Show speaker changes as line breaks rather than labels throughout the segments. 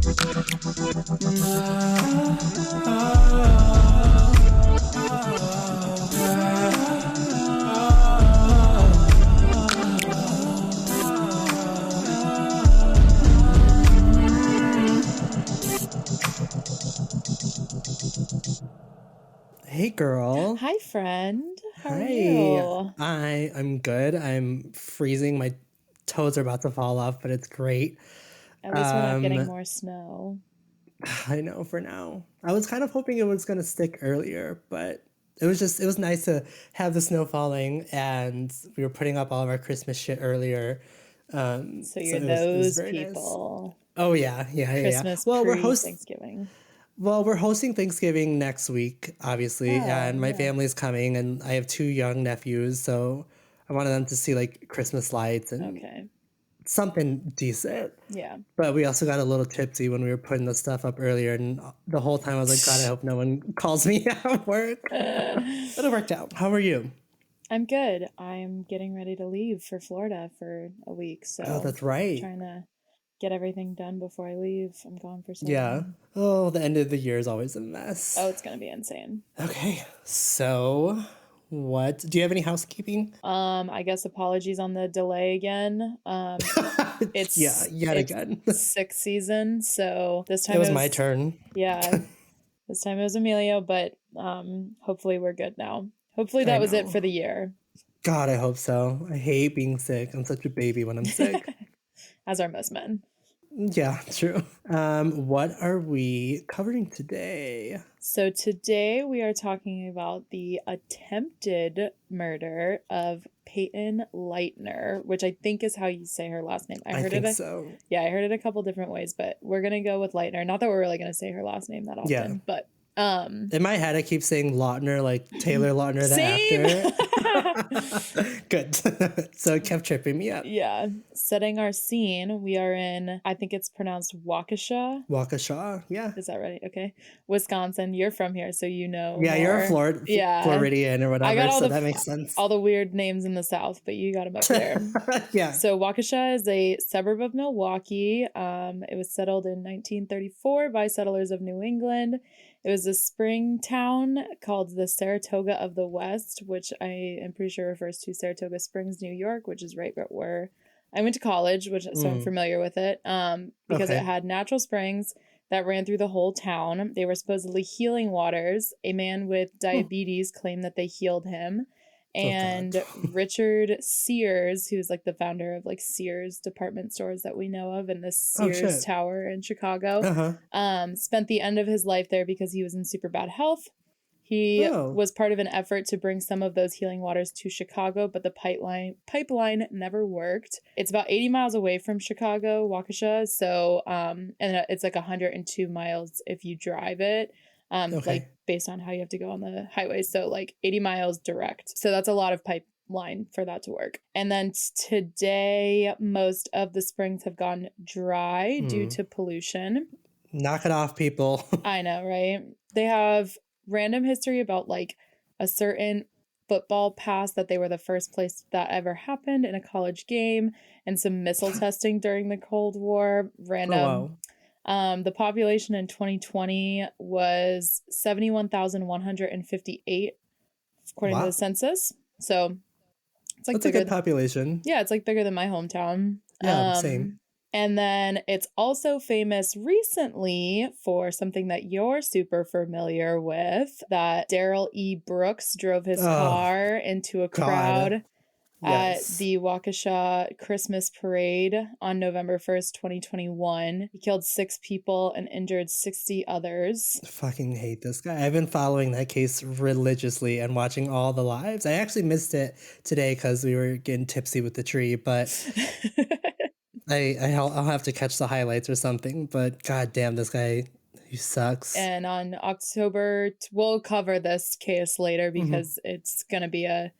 Hey girl.
Hi, friend. How are
Hi.
you?
I'm good. I'm freezing. My toes are about to fall off, but it's great.
At least we're not getting
Um
more snow.
I know for now. I was kind of hoping it was gonna stick earlier, but it was nice to have the snow falling, and we were putting up all of our Christmas shit earlier.
So
So
you're
it was
those
very nice.
people.
Oh yeah.
Christmas
Well,
pre-Thanksgiving.
we're hosting Thanksgiving next week, obviously,
Oh,
and my
yeah.
family's coming, and I have two young nephews, so I wanted them to see like Christmas lights and
Okay.
something decent.
Yeah.
But we also got a little tipsy when we were putting the stuff up earlier, and the whole time I was like, God, I hope no one calls me at work. But it worked out. How are you?
I'm good. I'm getting ready to leave for Florida for a week,
Oh,
so
that's right.
trying to get everything done before I leave. I'm gone for so
Yeah.
long.
Oh, the end of the year is always a mess.
Oh, it's gonna be insane.
Okay, so what? Do you have any housekeeping?
I guess apologies on the delay again.
Yeah, yet
It's
again.
sixth season, so this
It
time
was
it
my
was
turn.
yeah, this time it was Emilio, but hopefully we're good now. Hopefully
I
that was it
know.
for the year.
God, I hope so. I hate being sick. I'm such a baby when I'm sick.
As are most men.
Yeah, true. What are we covering today?
So today we are talking about the attempted murder of Payton Leutner, which I think is how you say her last name.
I think so.
I heard it a couple different ways, but we're gonna go with Leutner. Not that we're really gonna say her last name that
Yeah.
often, but
In my head, I keep saying Lautner, like Taylor Lautner, the
same.
actor. Good. So it kept tripping me up.
Yeah. Setting our scene, we are in, I think it's pronounced Waukesha.
Waukesha. Yeah.
Is that right? Okay. Wisconsin. You're from here, so you know
Yeah, you're a
more. Yeah.
Floridian or
I got
whatever, so that makes sense.
all the weird names in the South, but you got them up there.
Yeah.
So Waukesha is a suburb of Milwaukee. It was settled in 1934 by settlers of New England. It was a spring town called the Saratoga of the West, which I am pretty sure refers to Saratoga Springs, New York, which is right where I went to college, so I'm familiar with it. Because it
Okay.
had natural springs that ran through the whole town. They were supposedly healing waters. A man with diabetes claimed that they healed him.
Oh God.
And Richard Sears, who's like the founder of like Sears department stores that we know of, and the
Oh
Sears
shit.
Tower in Chicago,
Uh-huh.
spent the end of his life there because he was in super bad health. He
Oh.
was part of an effort to bring some of those healing waters to Chicago, but the pipeline never worked. It's about 80 miles away from Chicago, Waukesha. So, and it's like 102 miles if you drive it.
Okay.
Like based on how you have to go on the highway. So like 80 miles direct. So that's a lot of pipeline for that to work. And then today, most of the springs have gone dry due to pollution.
Knock it off, people.
I know, right? They have random history about like a certain football pass that they were the first place that ever happened in a college game, and some missile testing during the Cold War. Random.
Oh wow.
The population in 2020 was 71,158 according to the
Wow.
census. So it's like
That's a good
bigger.
population.
Yeah, it's like bigger than my hometown.
Yeah, same.
And then it's also famous recently for something that you're super familiar with, that Daryl E. Brooks drove his car into a crowd at the Waukesha Christmas parade on November 1st, 2021. He killed 6 people and injured 60 others.
I fucking hate this guy. I've been following that case religiously and watching all the lives. I actually missed it today because we were getting tipsy with the tree, but I'll have to catch the highlights or something. But god damn, this guy, he sucks.
And on October, we'll cover this case later because it's going to be a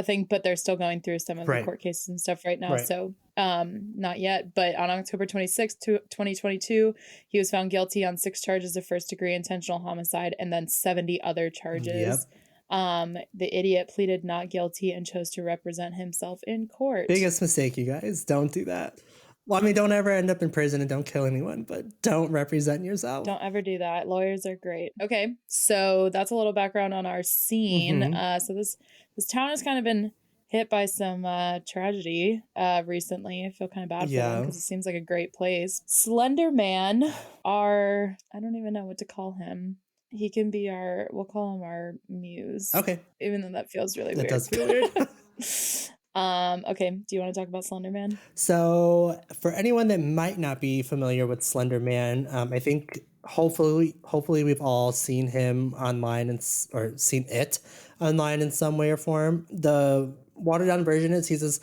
thing, but they're still going through some of the court cases and stuff right now. So not yet, but on October 26th, 2022, he was found guilty on 6 charges of first-degree intentional homicide and then 70 other charges. The idiot pleaded not guilty and chose to represent himself in court.
Biggest mistake, you guys. Don't do that. Well, I mean, don't ever end up in prison and don't kill anyone, but don't represent yourself.
Don't ever do that. Lawyers are great. Okay, so that's a little background on our scene. So this town has kind of been hit by some tragedy recently. I feel kind of bad for them because it seems like a great place. Slender Man, I don't even know what to call him. He can be we'll call him our muse.
Okay.
Even though that feels really weird.
It does feel weird.
Okay, do you want to talk about Slender Man?
So for anyone that might not be familiar with Slender Man, I think hopefully we've all seen him online or seen it online in some way or form. The watered down version is he's this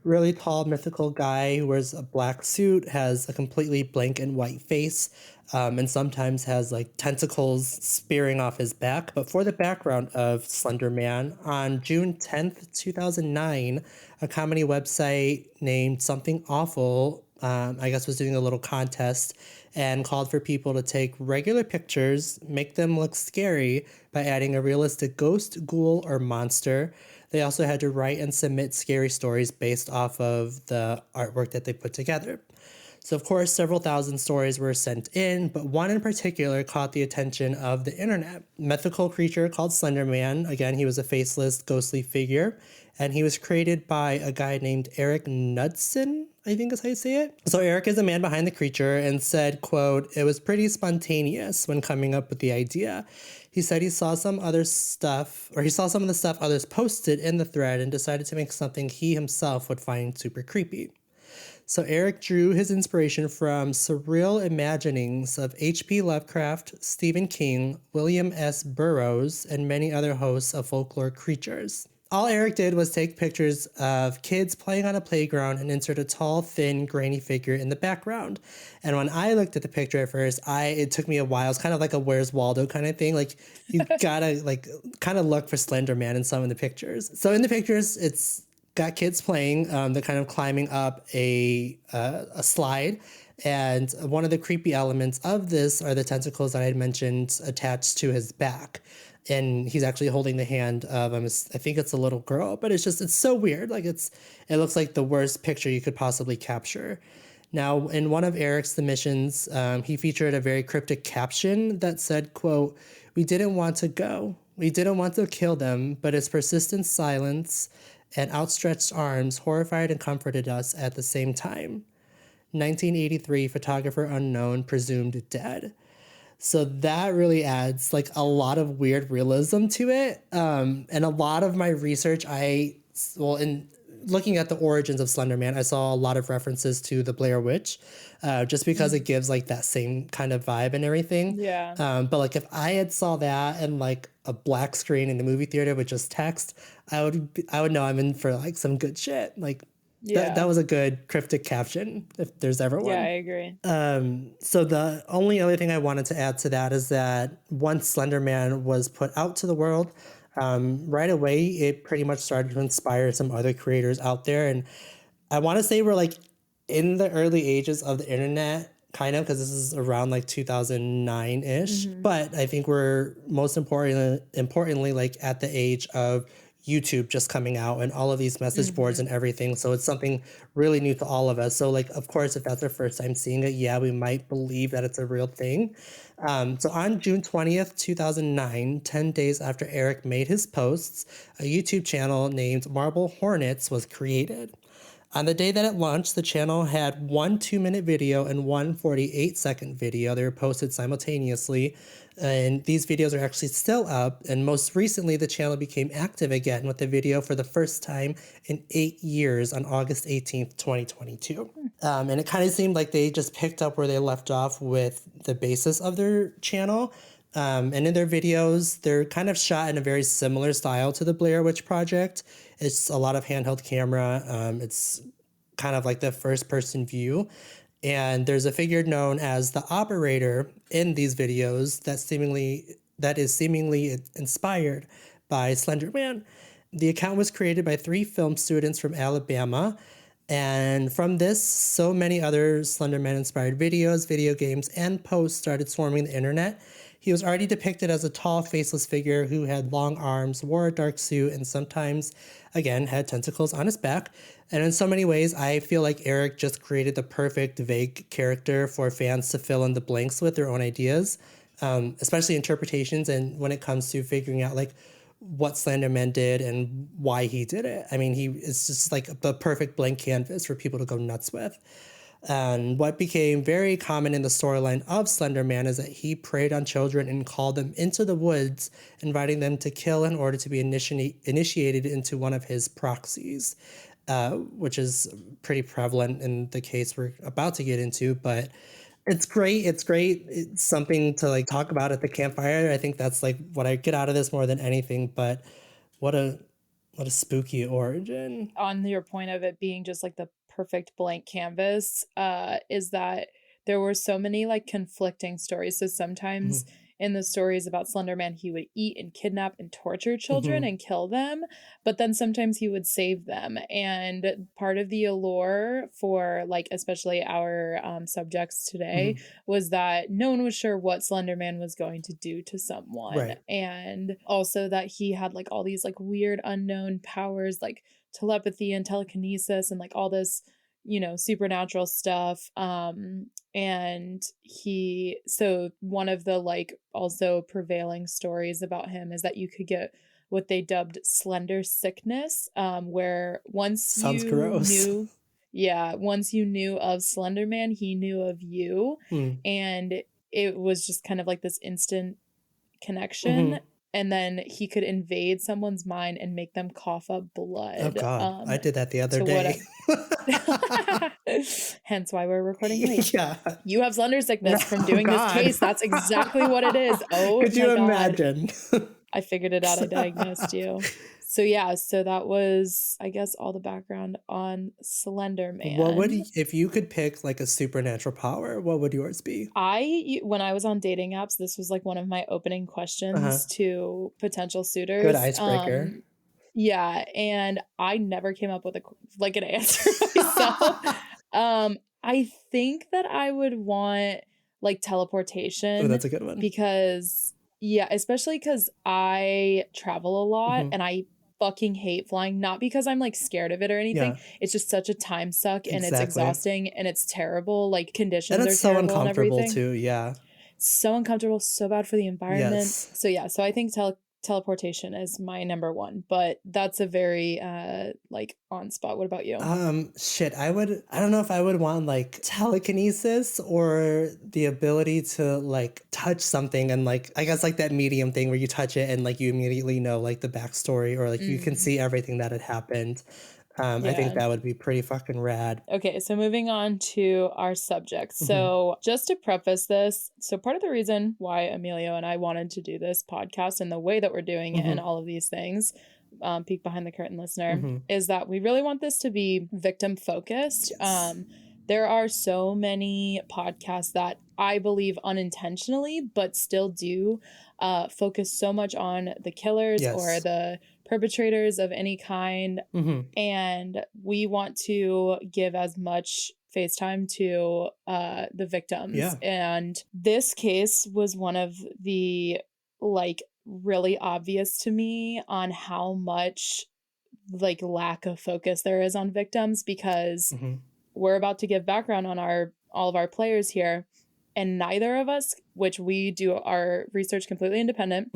really tall mythical guy who wears a black suit, has a completely blank and white face, and sometimes has like tentacles spearing off his back. But for the background of Slender Man, on June 10th, 2009, a comedy website named Something Awful, I guess, was doing a little contest and called for people to take regular pictures, make them look scary by adding a realistic ghost, ghoul, or monster. They also had to write and submit scary stories based off of the artwork that they put together. So, of course, several thousand stories were sent in, but one in particular caught the attention of the internet. Mythical creature called Slender Man. Again, he was a faceless, ghostly figure, and he was created by a guy named Eric Knudsen, I think is how you say it. So Eric is the man behind the creature and said, quote, "It was pretty spontaneous when coming up with the idea. He said he saw some of the stuff others posted in the thread and decided to make something he himself would find super creepy." So Eric drew his inspiration from surreal imaginings of H.P. Lovecraft, Stephen King, William S. Burroughs, and many other hosts of folklore creatures. All Eric did was take pictures of kids playing on a playground and insert a tall, thin, grainy figure in the background. And when I looked at the picture at first, it took me a while. It's kind of like a Where's Waldo kind of thing. Like you gotta like kind of look for Slender Man in some of the pictures. So in the pictures, it's got kids playing. They're kind of climbing up a slide. And one of the creepy elements of this are the tentacles that I had mentioned attached to his back. And he's actually holding the hand of, I think it's a little girl, but it's so weird. Like it looks like the worst picture you could possibly capture. Now, in one of Eric's submissions, he featured a very cryptic caption that said, quote, "We didn't want to go. We didn't want to kill them, but his persistent silence and outstretched arms horrified and comforted us at the same time. 1983, photographer unknown, presumed dead." So that really adds like a lot of weird realism to it. And a lot of my research, in looking at the origins of Slender Man, I saw a lot of references to the Blair Witch, just because it gives like that same kind of vibe and everything.
Yeah.
But like if I had saw that and like a black screen in the movie theater with just text, I would know I'm in for like some good shit. Like that was a good cryptic caption if there's ever one.
Yeah, I agree.
So the only other thing I wanted to add to that is that once Slender Man was put out to the world, right away, it pretty much started to inspire some other creators out there. And I want to say we're like in the early ages of the internet, kind of, because this is around like 2009-ish. But I think we're most importantly like at the age of YouTube just coming out and all of these message boards and everything. So it's something really new to all of us. So like, of course, if that's our first time seeing it, yeah, we might believe that it's a real thing. So on June 20th, 2009, 10 days after Eric made his posts, a YouTube channel named Marble Hornets was created. On the day that it launched, the channel had one 2-minute video and one 48-second video. They were posted simultaneously, and these videos are actually still up. And most recently, the channel became active again with the video for the first time in 8 years on August 18th, 2022. And it kind of seemed like they just picked up where they left off with the basis of their channel. And in their videos, they're kind of shot in a very similar style to the Blair Witch Project. It's a lot of handheld camera. It's kind of like the first person view. And there's a figure known as the operator in these videos that is seemingly inspired by Slender Man. The account was created by 3 film students from Alabama. And from this, so many other Slender Man inspired videos, video games, and posts started swarming the internet. He was already depicted as a tall, faceless figure who had long arms, wore a dark suit, and sometimes, again, had tentacles on his back. And in so many ways, I feel like Eric just created the perfect vague character for fans to fill in the blanks with their own ideas, especially interpretations. And when it comes to figuring out like what Slender Man did and why he did it, I mean, he is just like the perfect blank canvas for people to go nuts with. And what became very common in the storyline of Slender Man is that he preyed on children and called them into the woods, inviting them to kill in order to be initiated into one of his proxies, which is pretty prevalent in the case we're about to get into. But it's great. It's great. It's something to like talk about at the campfire. I think that's like what I get out of this more than anything. But what a spooky origin.
On your point of it being just like the perfect blank canvas, is that there were so many like conflicting stories. So sometimes in the stories about Slender Man, he would eat and kidnap and torture children and kill them, but then sometimes he would save them. And part of the allure for like especially our subjects today was that no one was sure what Slender Man was going to do to someone.
Right.
And also that he had like all these like weird unknown powers like telepathy and telekinesis and like all this, you know, supernatural stuff. And so one of the like also prevailing stories about him is that you could get what they dubbed slender sickness, where once once you knew of Slender Man, he knew of you. And it was just kind of like this instant connection. And then he could invade someone's mind and make them cough up blood.
Oh God, I did that the other day.
Hence why we're recording late.
Yeah.
You have slender sickness from doing this case. That's exactly what it is. Oh,
could you imagine?
I figured it out. I diagnosed you. So yeah, so that was, I guess, all the background on Slender Man.
What would if you could pick like a supernatural power, what would yours be?
When I was on dating apps, this was like one of my opening questions to potential suitors.
Good icebreaker.
Yeah, and I never came up with an answer myself. I think that I would want like teleportation.
Oh, that's a good one.
Because especially because I travel a lot and I fucking hate flying, not because I'm like scared of it or anything. It's just such a time suck and it's exhausting and it's terrible. Like conditions
and it's
are
so
terrible
uncomfortable
and everything.
too.
So uncomfortable, so bad for the environment. So so I think teleportation is my number one, but that's a very like on spot. What about you?
I don't know if I would want like telekinesis or the ability to like touch something and like I guess like that medium thing where you touch it and like you immediately know like the backstory or like you can see everything that had happened. I think that would be pretty fucking rad.
Okay, so moving on to our subject. So just to preface this, so part of the reason why Emilio and I wanted to do this podcast and the way that we're doing it and all of these things, peek behind the curtain listener, is that we really want this to be victim focused. There are so many podcasts that I believe unintentionally, but still do focus so much on the killers or the perpetrators of any kind. And we want to give as much face time to the victims. And this case was one of the like really obvious to me on how much like lack of focus there is on victims, because we're about to give background on all of our players here, and neither of us, which we do our research completely independent,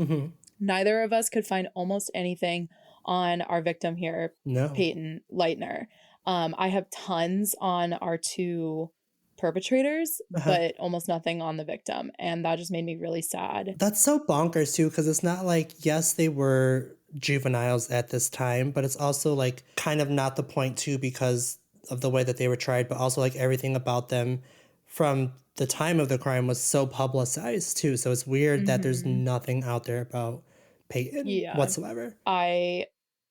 neither of us could find almost anything on our victim here, Payton Leutner. I have tons on our two perpetrators, but almost nothing on the victim, and that just made me really sad.
That's so bonkers too, because it's not like, yes, they were juveniles at this time, but it's also like kind of not the point too because of the way that they were tried, but also like everything about them from the time of the crime was so publicized too. So it's weird that there's nothing out there about Payton whatsoever.
I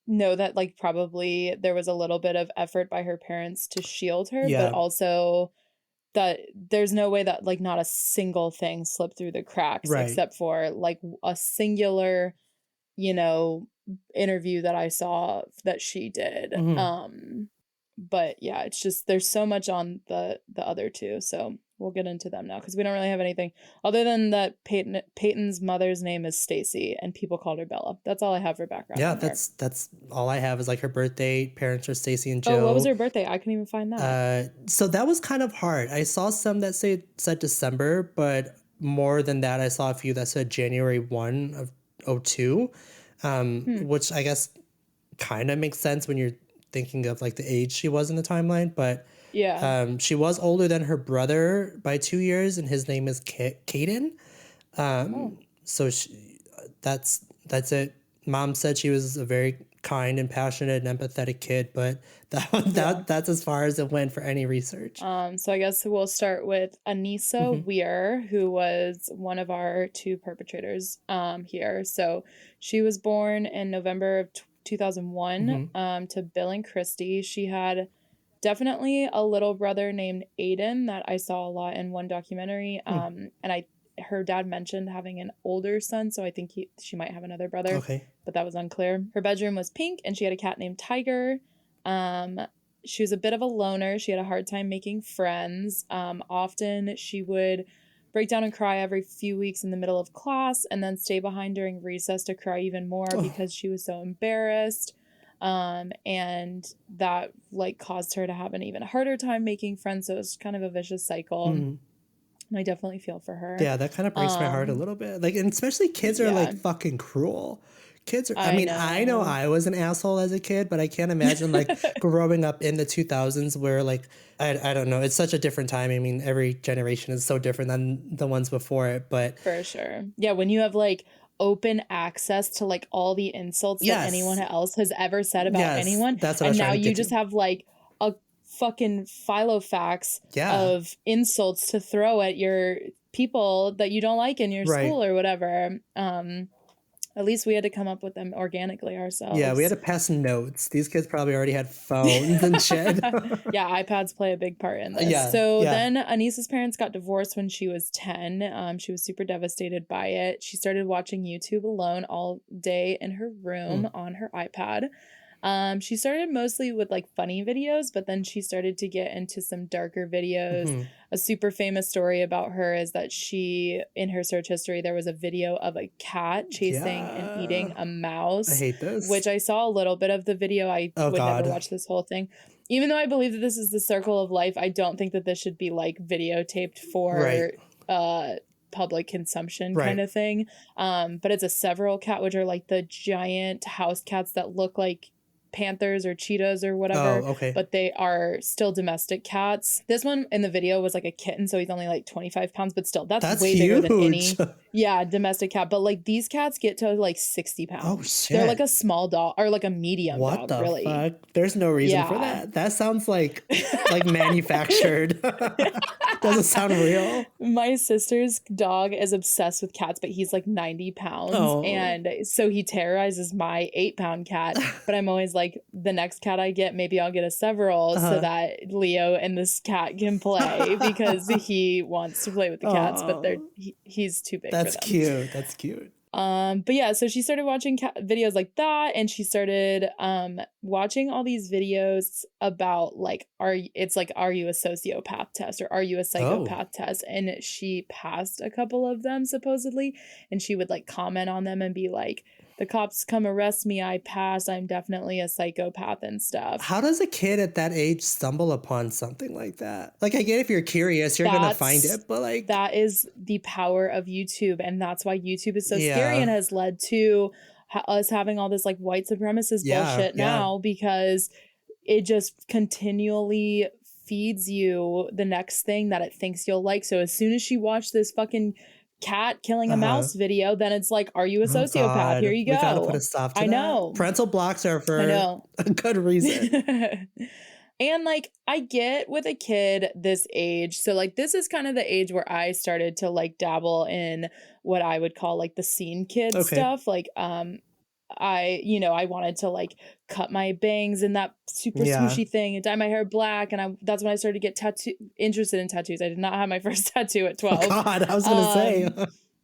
know that like probably there was a little bit of effort by her parents to shield her, but also that there's no way that like not a single thing slipped through the cracks except for like a singular, you know, interview that I saw that she did. But yeah, it's just there's so much on the other two. So we'll get into them now because we don't really have anything other than that Peyton's mother's name is Stacy and people called her Bella. That's all I have for background.
Yeah, that's all I have is like her birthday. Parents are Stacy and Joe.
Oh, what was her birthday? I couldn't even find that.
So that was kind of hard. I saw some that said December, but more than that, I saw a few that said January 1 of 2002, which I guess kind of makes sense when you're thinking of like the age she was in the timeline, but
yeah,
she was older than her brother by 2 years, and his name is Caden. So that's it. Mom said she was a very kind and passionate and empathetic kid, but that's as far as it went for any research.
So I guess we'll start with Anissa Weir, who was one of our 2 perpetrators here. So she was born in November of 2001 to Bill and Christy. She had definitely a little brother named Aiden that I saw a lot in one documentary. And her dad mentioned having an older son, so I think she might have another brother.
Okay.
But that was unclear. Her bedroom was pink, and she had a cat named Tiger. She was a bit of a loner. She had a hard time making friends. Often she would break down and cry every few weeks in the middle of class and then stay behind during recess to cry even more because she was so embarrassed. And that like caused her to have an even harder time making friends. So it was kind of a vicious cycle. And I definitely feel for her.
Yeah, that kind of breaks my heart a little bit. Like, and especially kids are like fucking cruel. Kids are, I know I was an asshole as a kid, but I can't imagine like growing up in the 2000s where like, I don't know, it's such a different time. I mean, every generation is so different than the ones before it, but.
For sure. Yeah, when you have like open access to like all the insults that anyone else has ever said about anyone.
That's what
and now you just have like a fucking filofax of insults to throw at your people that you don't like in your school or whatever. At least we had to come up with them organically ourselves.
Yeah, we had to pass notes. These kids probably already had phones and shit.
Yeah, iPads play a big part in this. Then Anissa's parents got divorced when she was 10. She was super devastated by it. She started watching YouTube alone all day in her room on her iPad. She started mostly with like funny videos, but then she started to get into some darker videos. A super famous story about her is that in her search history, there was a video of a cat chasing and eating a mouse.
I hate this.
Which I saw a little bit of the video. I would never watch this whole thing. Even though I believe that this is the circle of life, I don't think that this should be like videotaped for public consumption kind of thing. But it's a several cat, which are like the giant house cats that look like panthers or cheetahs or whatever, but they are still domestic cats. This one in the video was like a kitten, so he's only like 25 pounds, but still that's way
huge.
bigger than any domestic cat. But like these cats get to like 60 pounds.
Oh shit,
they're like a small dog or like a medium
what
dog.
The
really
fuck? There's no reason for that. That sounds like manufactured. Doesn't sound real.
My sister's dog is obsessed with cats, but he's like 90 pounds. And so he terrorizes my 8-pound cat. But I'm always like, the next cat I get, maybe I'll get a several so that Leo and this cat can play because he wants to play with the cats, but he's too big for them.
That's cute.
But yeah, so she started watching videos like that, and she started watching all these videos about like are you a sociopath test or are you a psychopath test, and she passed a couple of them supposedly, and she would like comment on them and be like, the cops come arrest me, I pass, I'm definitely a psychopath and stuff.
How does a kid at that age stumble upon something like that? Like, I get if you're curious, you're going to find it, but like...
That is the power of YouTube, and that's why YouTube is so scary and has led to us having all this like white supremacist bullshit now, because it just continually feeds you the next thing that it thinks you'll like. So as soon as she watched this fucking cat killing a mouse video, then it's like, are you a sociopath?
God.
Here you go.
We gotta put a stop to that. I know. Parental blocks are for a good reason.
And like, I get with a kid this age, so like this is kind of the age where I started to like dabble in what I would call like the scene kid stuff. Like I wanted to like cut my bangs in that super swooshy thing and dye my hair black, and that's when I started to get interested in tattoos. I did not have my first tattoo at 12.
Oh God, I was gonna say.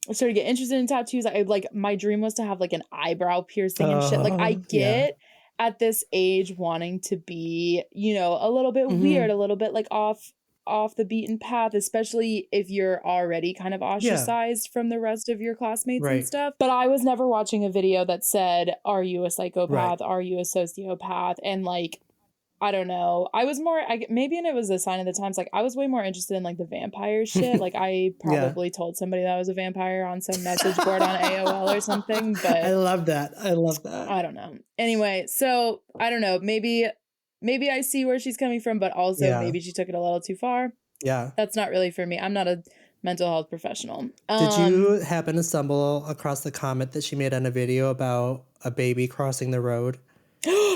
I started to get interested in tattoos. I like, my dream was to have like an eyebrow piercing and shit. Like I get at this age wanting to be, a little bit weird, a little bit like off off the beaten path, especially if you're already kind of ostracized from the rest of your classmates and stuff. But I was never watching a video that said, are you a psychopath? Are you a sociopath? And like, I don't know. I was more, maybe, and it was a sign of the times, like I was way more interested in like the vampire shit. Like I probably told somebody that I was a vampire on some message board on AOL or something, but
I love that.
I don't know. Anyway, so I don't know. Maybe I see where she's coming from, but also maybe she took it a little too far.
Yeah.
That's not really for me. I'm not a mental health professional.
Did you happen to stumble across the comment that she made on a video about a baby crossing the road?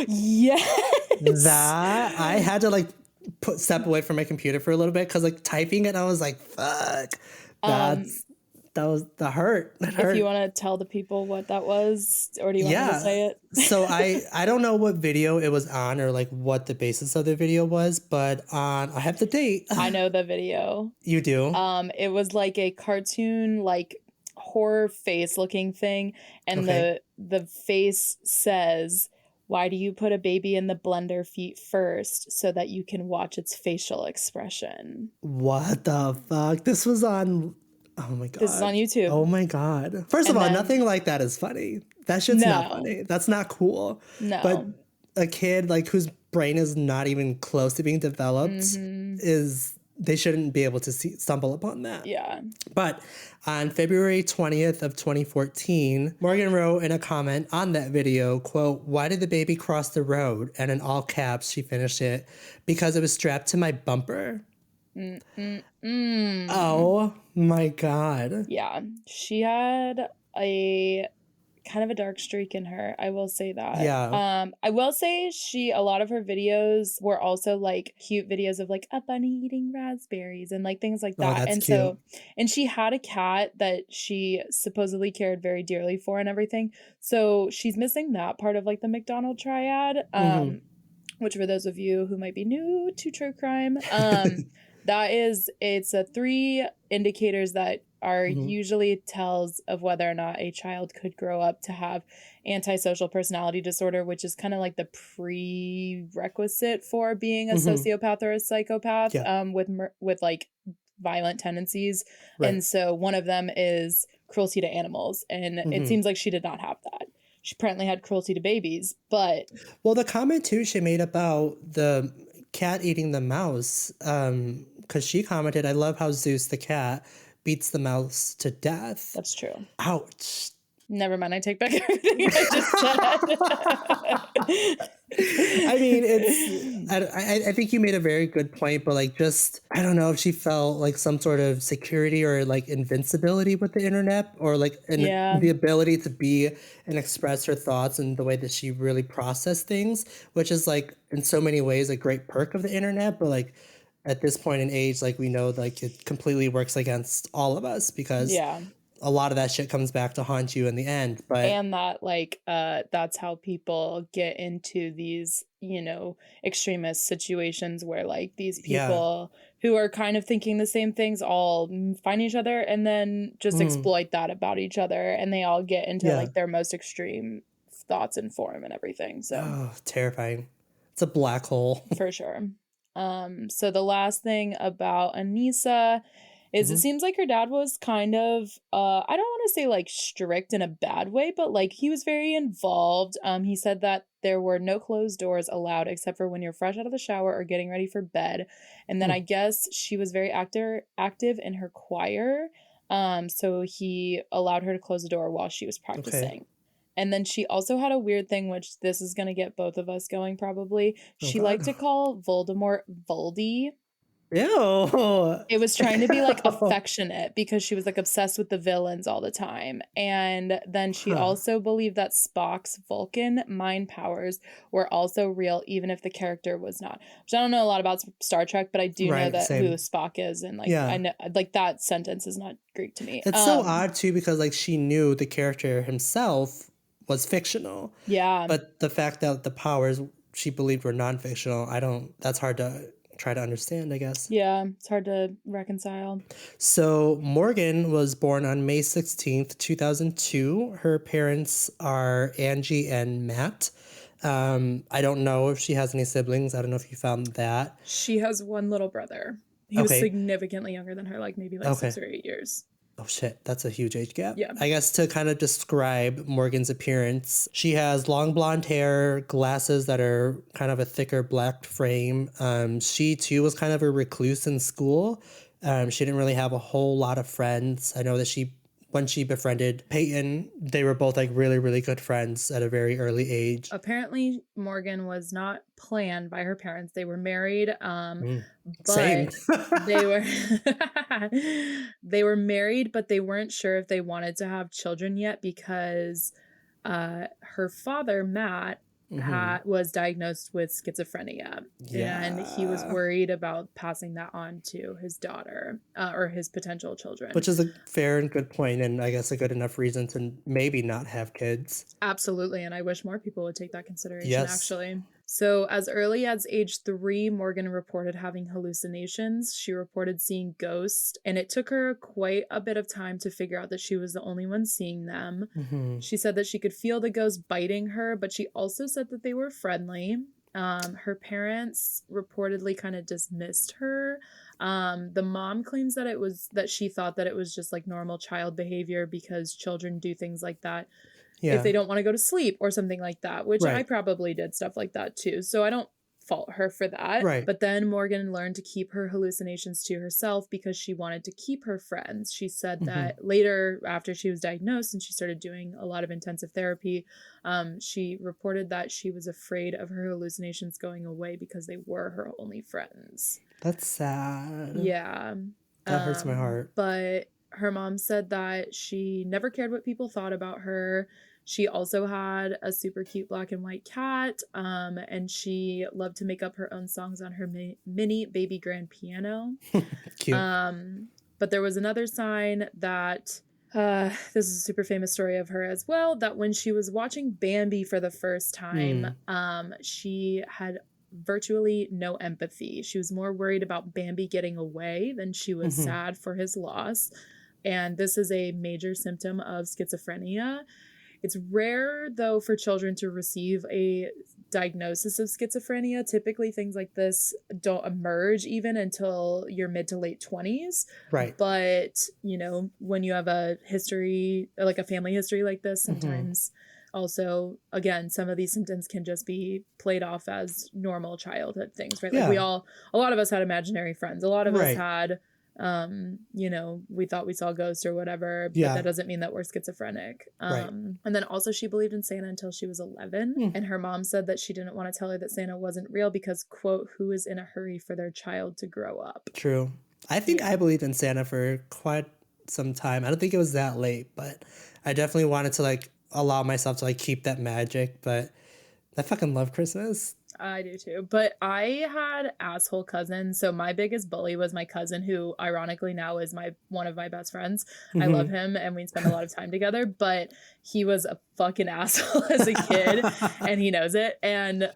Yes.
That I had to like step away from my computer for a little bit because like typing it, I was like, "Fuck, that was the hurt."
If you want to tell the people what that was, or do you want me to say it?
So I don't know what video it was on or like what the basis of the video was, but I have the date.
I know the video.
You do?
It was like a cartoon, like horror face looking thing, and the face says, why do you put a baby in the blender feet first so that you can watch its facial expression?
What the fuck? This was on... Oh my God.
This is on YouTube.
Oh my God. First of all, nothing like that is funny. That shit's not funny. That's not cool.
No.
But a kid like whose brain is not even close to being developed they shouldn't be able to stumble upon that.
Yeah.
But on February 20th of 2014, Morgan wrote in a comment on that video, quote, "Why did the baby cross the road?" And in all caps, she finished it, "Because it was strapped to my bumper." Oh my God.
Yeah. She had a kind of a dark streak in her. I will say that.
Yeah.
I will say a lot of her videos were also like cute videos of like a bunny eating raspberries and like things like that.
That's
and
cute.
And she had a cat that she supposedly cared very dearly for and everything. So she's missing that part of like the McDonald triad. Which for those of you who might be new to true crime, it's 3 indicators that are usually tells of whether or not a child could grow up to have antisocial personality disorder, which is kind of like the prerequisite for being a sociopath or a psychopath, with like violent tendencies. And so one of them is cruelty to animals, and it seems like she did not have that. She apparently had cruelty to babies, but...
Well, the comment, too, she made about the cat eating the mouse, because she commented, "I love how Zeus the cat beats the mouse to death."
That's true.
Ouch.
Never mind, I take back everything I just said.
I mean, I think you made a very good point, but like just, I don't know if she felt like some sort of security or like invincibility with the internet, or like the ability to be and express her thoughts in the way that she really processed things, which is like in so many ways a great perk of the internet. But like at this point in age, like we know like it completely works against all of us because a lot of that shit comes back to haunt you in the end.
And that like that's how people get into these, extremist situations where like these people who are kind of thinking the same things all find each other and then just exploit that about each other, and they all get into like their most extreme thoughts and form and everything. So
terrifying. It's a black hole.
For sure. So the last thing about Anissa is it seems like her dad was kind of, I don't want to say like strict in a bad way, but like he was very involved. He said that there were no closed doors allowed except for when you're fresh out of the shower or getting ready for bed. And then I guess she was very active in her choir. So he allowed her to close the door while she was practicing. Okay. And then she also had a weird thing, which this is going to get both of us going probably. She liked to call Voldemort Voldy.
Ew.
It was trying to be like affectionate because she was like obsessed with the villains all the time. And then she also believed that Spock's Vulcan mind powers were also real, even if the character was not. Which I don't know a lot about Star Trek, but I do know that who Spock is, and like I know like that sentence is not Greek to me.
It's so odd too because like she knew the character himself was fictional.
Yeah.
But the fact that the powers she believed were non-fictional, that's hard to try to understand, I guess.
Yeah, it's hard to reconcile.
So Morgan was born on May 16th, 2002. Her parents are Angie and Matt. I don't know if she has any siblings. I don't know if you found that.
She has one little brother. He was significantly younger than her, like maybe like 6 or 8 years.
Oh shit, that's a huge age gap.
Yeah.
I guess to kind of describe Morgan's appearance, she has long blonde hair, glasses that are kind of a thicker black frame. She too was kind of a recluse in school. She didn't really have a whole lot of friends. I know that when she befriended Payton, they were both like really, really good friends at a very early age.
Apparently, Morgan was not planned by her parents. They were married,
Same.
but they were they were married, but they weren't sure if they wanted to have children yet because her father, Matt, was diagnosed with schizophrenia, and he was worried about passing that on to his daughter or his potential children.
Which is a fair and good point, and I guess a good enough reason to maybe not have kids.
Absolutely, and I wish more people would take that consideration, actually. So as early as age 3, Morgan reported having hallucinations. She reported seeing ghosts, and it took her quite a bit of time to figure out that she was the only one seeing them. She said that she could feel the ghosts biting her, but she also said that they were friendly. Her parents reportedly kind of dismissed her. The mom claims that she thought that it was just like normal child behavior because children do things like that. If they don't want to go to sleep or something like that, which I probably did stuff like that too. So I don't fault her for that. But then Morgan learned to keep her hallucinations to herself because she wanted to keep her friends. She said that later, after she was diagnosed and she started doing a lot of intensive therapy, she reported that she was afraid of her hallucinations going away because they were her only friends.
That's sad.
Yeah.
That hurts my heart.
But her mom said that she never cared what people thought about her. She also had a super cute black and white cat, and she loved to make up her own songs on her mini baby grand piano.
Cute.
But there was another sign that, this is a super famous story of her as well, that when she was watching Bambi for the first time, she had virtually no empathy. She was more worried about Bambi getting away than she was sad for his loss. And this is a major symptom of schizophrenia. It's rare, though, for children to receive a diagnosis of schizophrenia. Typically, things like this don't emerge even until your mid to late 20s.
Right.
But, you know, when you have a history, like a family history like this, sometimes also, again, some of these symptoms can just be played off as normal childhood things, right? Like a lot of us had imaginary friends. A lot of us had... you know, we thought we saw ghosts or whatever, but that doesn't mean that we're schizophrenic. And then also she believed in Santa until she was 11. And her mom said that she didn't want to tell her that Santa wasn't real because, quote, who is in a hurry for their child to grow up?
True. I think I believed in Santa for quite some time. I don't think it was that late, but I definitely wanted to like allow myself to like keep that magic, but I fucking love Christmas.
I do too. But I had asshole cousins. So my biggest bully was my cousin, who ironically now is one of my best friends. I love him and we spend a lot of time together, but he was a fucking asshole as a kid and he knows it. And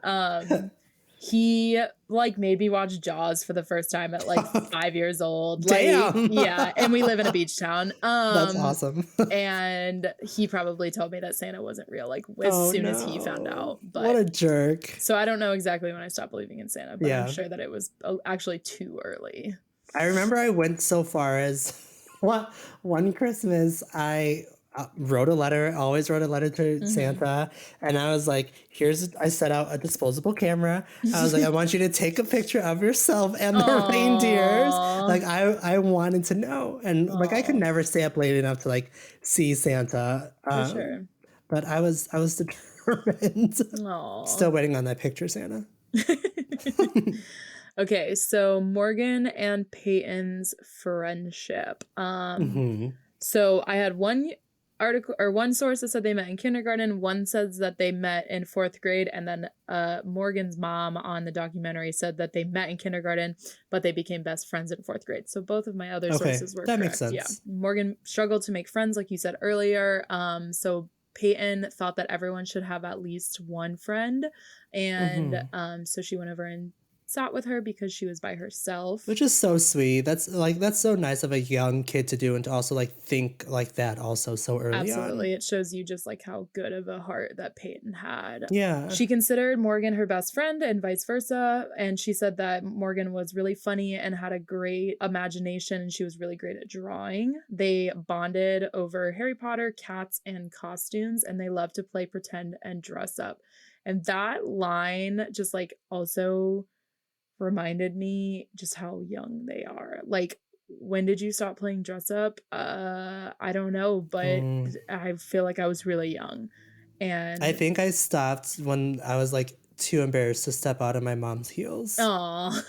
he like made me watch Jaws for the first time at like 5 years old. Like,
damn.
Yeah. And we live in a beach town.
That's awesome.
And he probably told me that Santa wasn't real, like as soon as he found out. But
what a jerk.
So I don't know exactly when I stopped believing in Santa, but I'm sure that it was actually too early.
I remember I went so far as one Christmas, I always wrote a letter to Santa, and I was like, I set out a disposable camera. I was like, I want you to take a picture of yourself and the reindeers. Like I wanted to know, and like I could never stay up late enough to like see Santa.
For sure.
But I was determined. Still waiting on that picture, Santa.
Okay, so Morgan and Peyton's friendship. So I had one article or one source that said they met in kindergarten. One says that they met in 4th grade, and then Morgan's mom on the documentary said that they met in kindergarten, but they became best friends in 4th grade. So both of my other sources were correct.
Makes sense.
Yeah, Morgan struggled to make friends, like you said earlier. So Payton thought that everyone should have at least one friend, and so she went over and sat with her because she was by herself.
Which is so sweet. That's so nice of a young kid to do, and to also like think like that also so early on.
Absolutely. It shows you just like how good of a heart that Payton had.
Yeah.
She considered Morgan her best friend and vice versa. And she said that Morgan was really funny and had a great imagination, and she was really great at drawing. They bonded over Harry Potter, cats, and costumes, and they loved to play pretend and dress up. And that line just like also reminded me just how young they are. Like, when did you stop playing dress up? I don't know, but I feel like I was really young. And
I think I stopped when I was like too embarrassed to step out of my mom's heels.
Aw.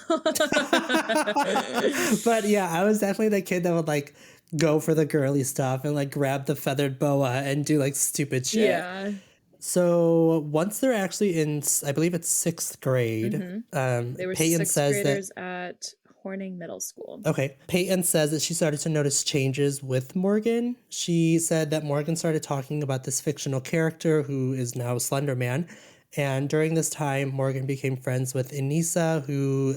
But yeah, I was definitely the kid that would like go for the girly stuff and like grab the feathered boa and do like stupid shit.
Yeah.
So once they're actually in, I believe it's 6th grade,
they were
Payton
6th
says
graders
that,
at Horning Middle School.
Okay. Payton says that she started to notice changes with Morgan. She said that Morgan started talking about this fictional character who is now Slender Man. And during this time, Morgan became friends with Anissa, who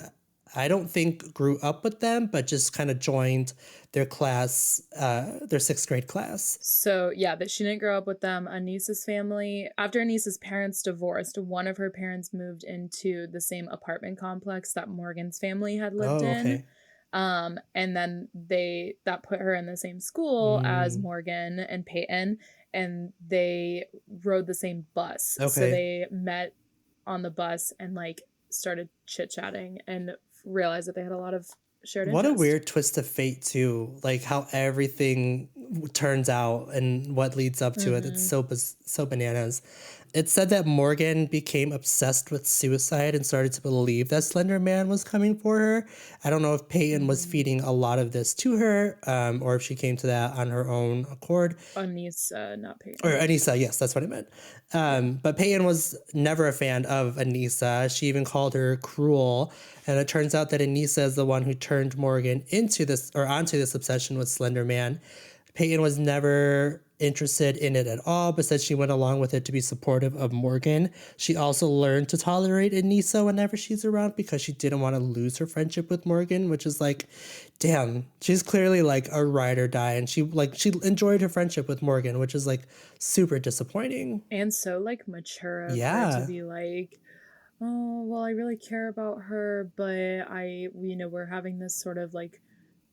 I don't think grew up with them, but just kind of joined their class, their 6th grade class.
So yeah, that she didn't grow up with them. Anissa's family, after Anissa's parents divorced, one of her parents moved into the same apartment complex that Morgan's family had lived in. And then that put her in the same school as Morgan and Payton, and they rode the same bus.
Okay.
So they met on the bus and like started chit-chatting and realized that they had a lot of shared interest.
What a weird twist of fate too, like how everything turns out and what leads up to it. It's so bananas. It said that Morgan became obsessed with suicide and started to believe that Slender Man was coming for her. I don't know if Payton was feeding a lot of this to her, or if she came to that on her own accord.
Anissa, not Payton.
Or Anissa, yes, that's what I meant. But Payton was never a fan of Anissa. She even called her cruel. And it turns out that Anissa is the one who turned Morgan onto this obsession with Slender Man. Payton was never interested in it at all, but said she went along with it to be supportive of Morgan. She also learned to tolerate Anissa whenever she's around because she didn't want to lose her friendship with Morgan, which is like, damn, she's clearly like a ride or die, and she enjoyed her friendship with Morgan, which is like super disappointing.
And so like mature of her to be like, oh, well, I really care about her, but we're having this sort of like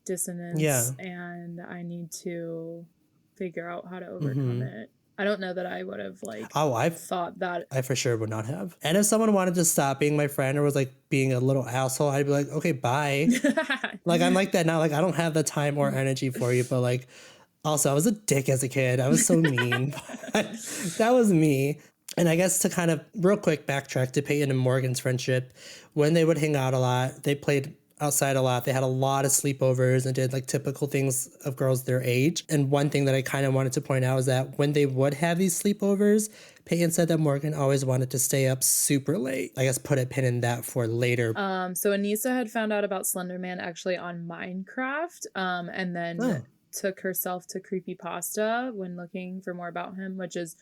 dissonance, and I need to figure out how to overcome it. I don't know that I would have like thought that.
I for sure would not have. And if someone wanted to stop being my friend or was like being a little asshole, I'd be like, okay, bye. Like I'm like that now. Like I don't have the time or energy for you, but like also I was a dick as a kid. I was so mean. That was me. And I guess to kind of real quick backtrack to Payton and Morgan's friendship, when they would hang out a lot, they played outside a lot. They had a lot of sleepovers and did like typical things of girls their age. And one thing that I kind of wanted to point out is that when they would have these sleepovers, Payton said that Morgan always wanted to stay up super late. I guess put a pin in that for later.
So Anissa had found out about Slender Man actually on Minecraft, and then took herself to Creepypasta when looking for more about him, which is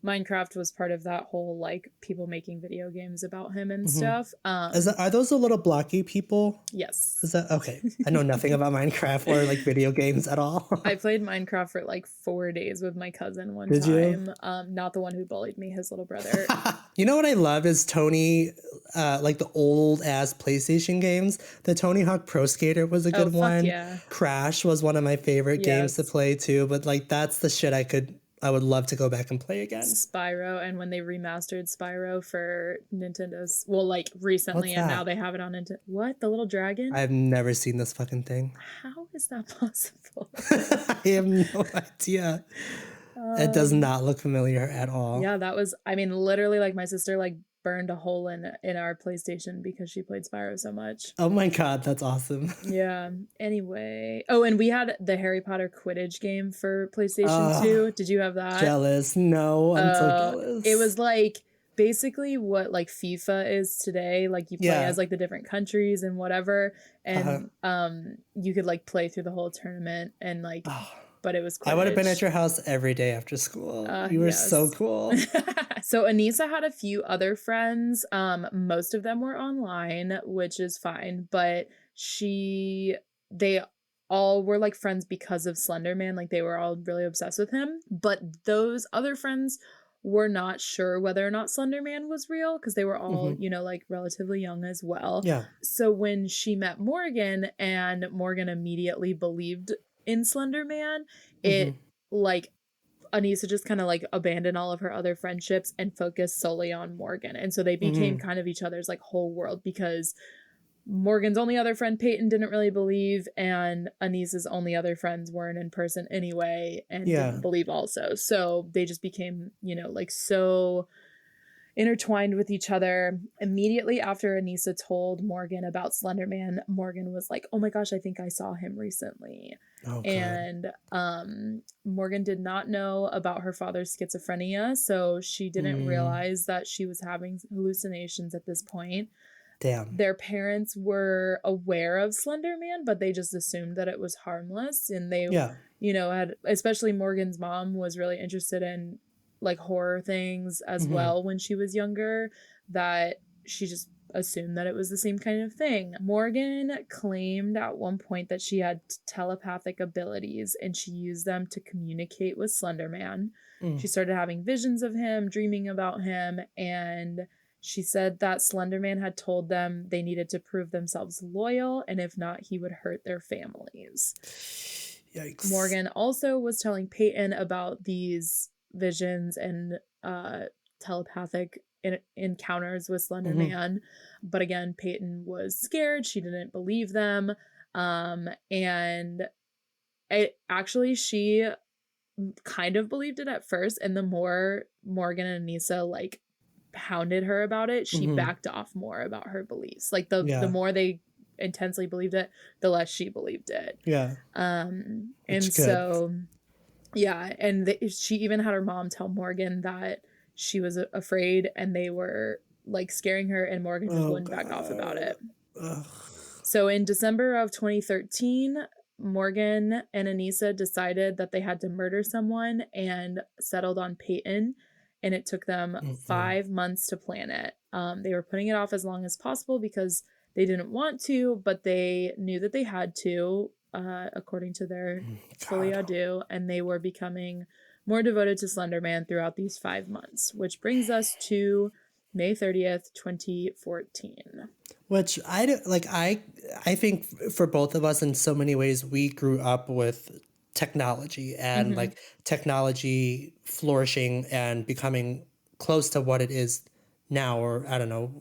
Minecraft was part of that whole like people making video games about him and stuff.
Are those the little blocky people?
Yes.
Is that okay? I know nothing about Minecraft or like video games at all.
I played Minecraft for like 4 days with my cousin one
time.
You? Not the one who bullied me, his little brother.
You know what I love is Tony, like the old ass PlayStation games. The Tony Hawk Pro Skater was a good one.
Yeah.
Crash was one of my favorite games to play too. But like that's the shit I would love to go back and play again.
Spyro, and when they remastered Spyro for Nintendo's, well, like recently, and now they have it on Nintendo. What? The little dragon?
I've never seen this fucking thing.
How is that possible?
I have no idea. It does not look familiar at all.
Yeah, that was, I mean, literally, like my sister, like burned a hole in our PlayStation because she played Spyro so much.
Oh my god, that's awesome.
Yeah. Anyway. Oh, and we had the Harry Potter Quidditch game for PlayStation 2. Did you have that?
Jealous. No, I'm so jealous.
It was like basically what like FIFA is today. Like you play as like the different countries and whatever. And you could like play through the whole tournament and like but it was Quidditch.
I would have been at your house every day after school. You were so cool.
So Anissa had a few other friends. Most of them were online, which is fine, but they all were like friends because of Slender Man. Like they were all really obsessed with him. But those other friends were not sure whether or not Slender Man was real because they were all, you know, like relatively young as well.
Yeah.
So when she met Morgan and Morgan immediately believed in Slender Man, it like Anissa just kind of like abandoned all of her other friendships and focused solely on Morgan. And so they became kind of each other's like whole world because Morgan's only other friend, Payton, didn't really believe, and Anissa's only other friends weren't in person anyway and didn't believe also. So they just became, you know, like so intertwined with each other. Immediately after Anissa told Morgan about Slender Man, Morgan was like, oh my gosh, I think I saw him recently. Oh, and Morgan did not know about her father's schizophrenia, so she didn't realize that she was having hallucinations at this point.
Damn.
Their parents were aware of Slender Man, but they just assumed that it was harmless. And they, you know, had, especially Morgan's mom was really interested in like horror things as well when she was younger, that she just assumed that it was the same kind of thing. Morgan claimed at one point that she had telepathic abilities and she used them to communicate with Slender Man. She started having visions of him, dreaming about him, and she said that Slender Man had told them they needed to prove themselves loyal, and if not, he would hurt their families.
Yikes.
Morgan also was telling Payton about these visions and telepathic encounters with Slender Man. But again, Payton was scared. She didn't believe them. And she kind of believed it at first. And the more Morgan and Anissa like hounded her about it, she backed off more about her beliefs. Like the more they intensely believed it, the less she believed it. And so she even had her mom tell Morgan that she was afraid and they were like scaring her, and Morgan just wouldn't back off about it. So in December of 2013, Morgan and Anissa decided that they had to murder someone and settled on Payton. And it took them 5 months to plan it. They were putting it off as long as possible because they didn't want to, but they knew that they had to, according to their folie à, and they were becoming more devoted to Slender Man throughout these 5 months, which brings us to May 30th, 2014.
Which I think for both of us in so many ways, we grew up with technology and like technology flourishing and becoming close to what it is now, or I don't know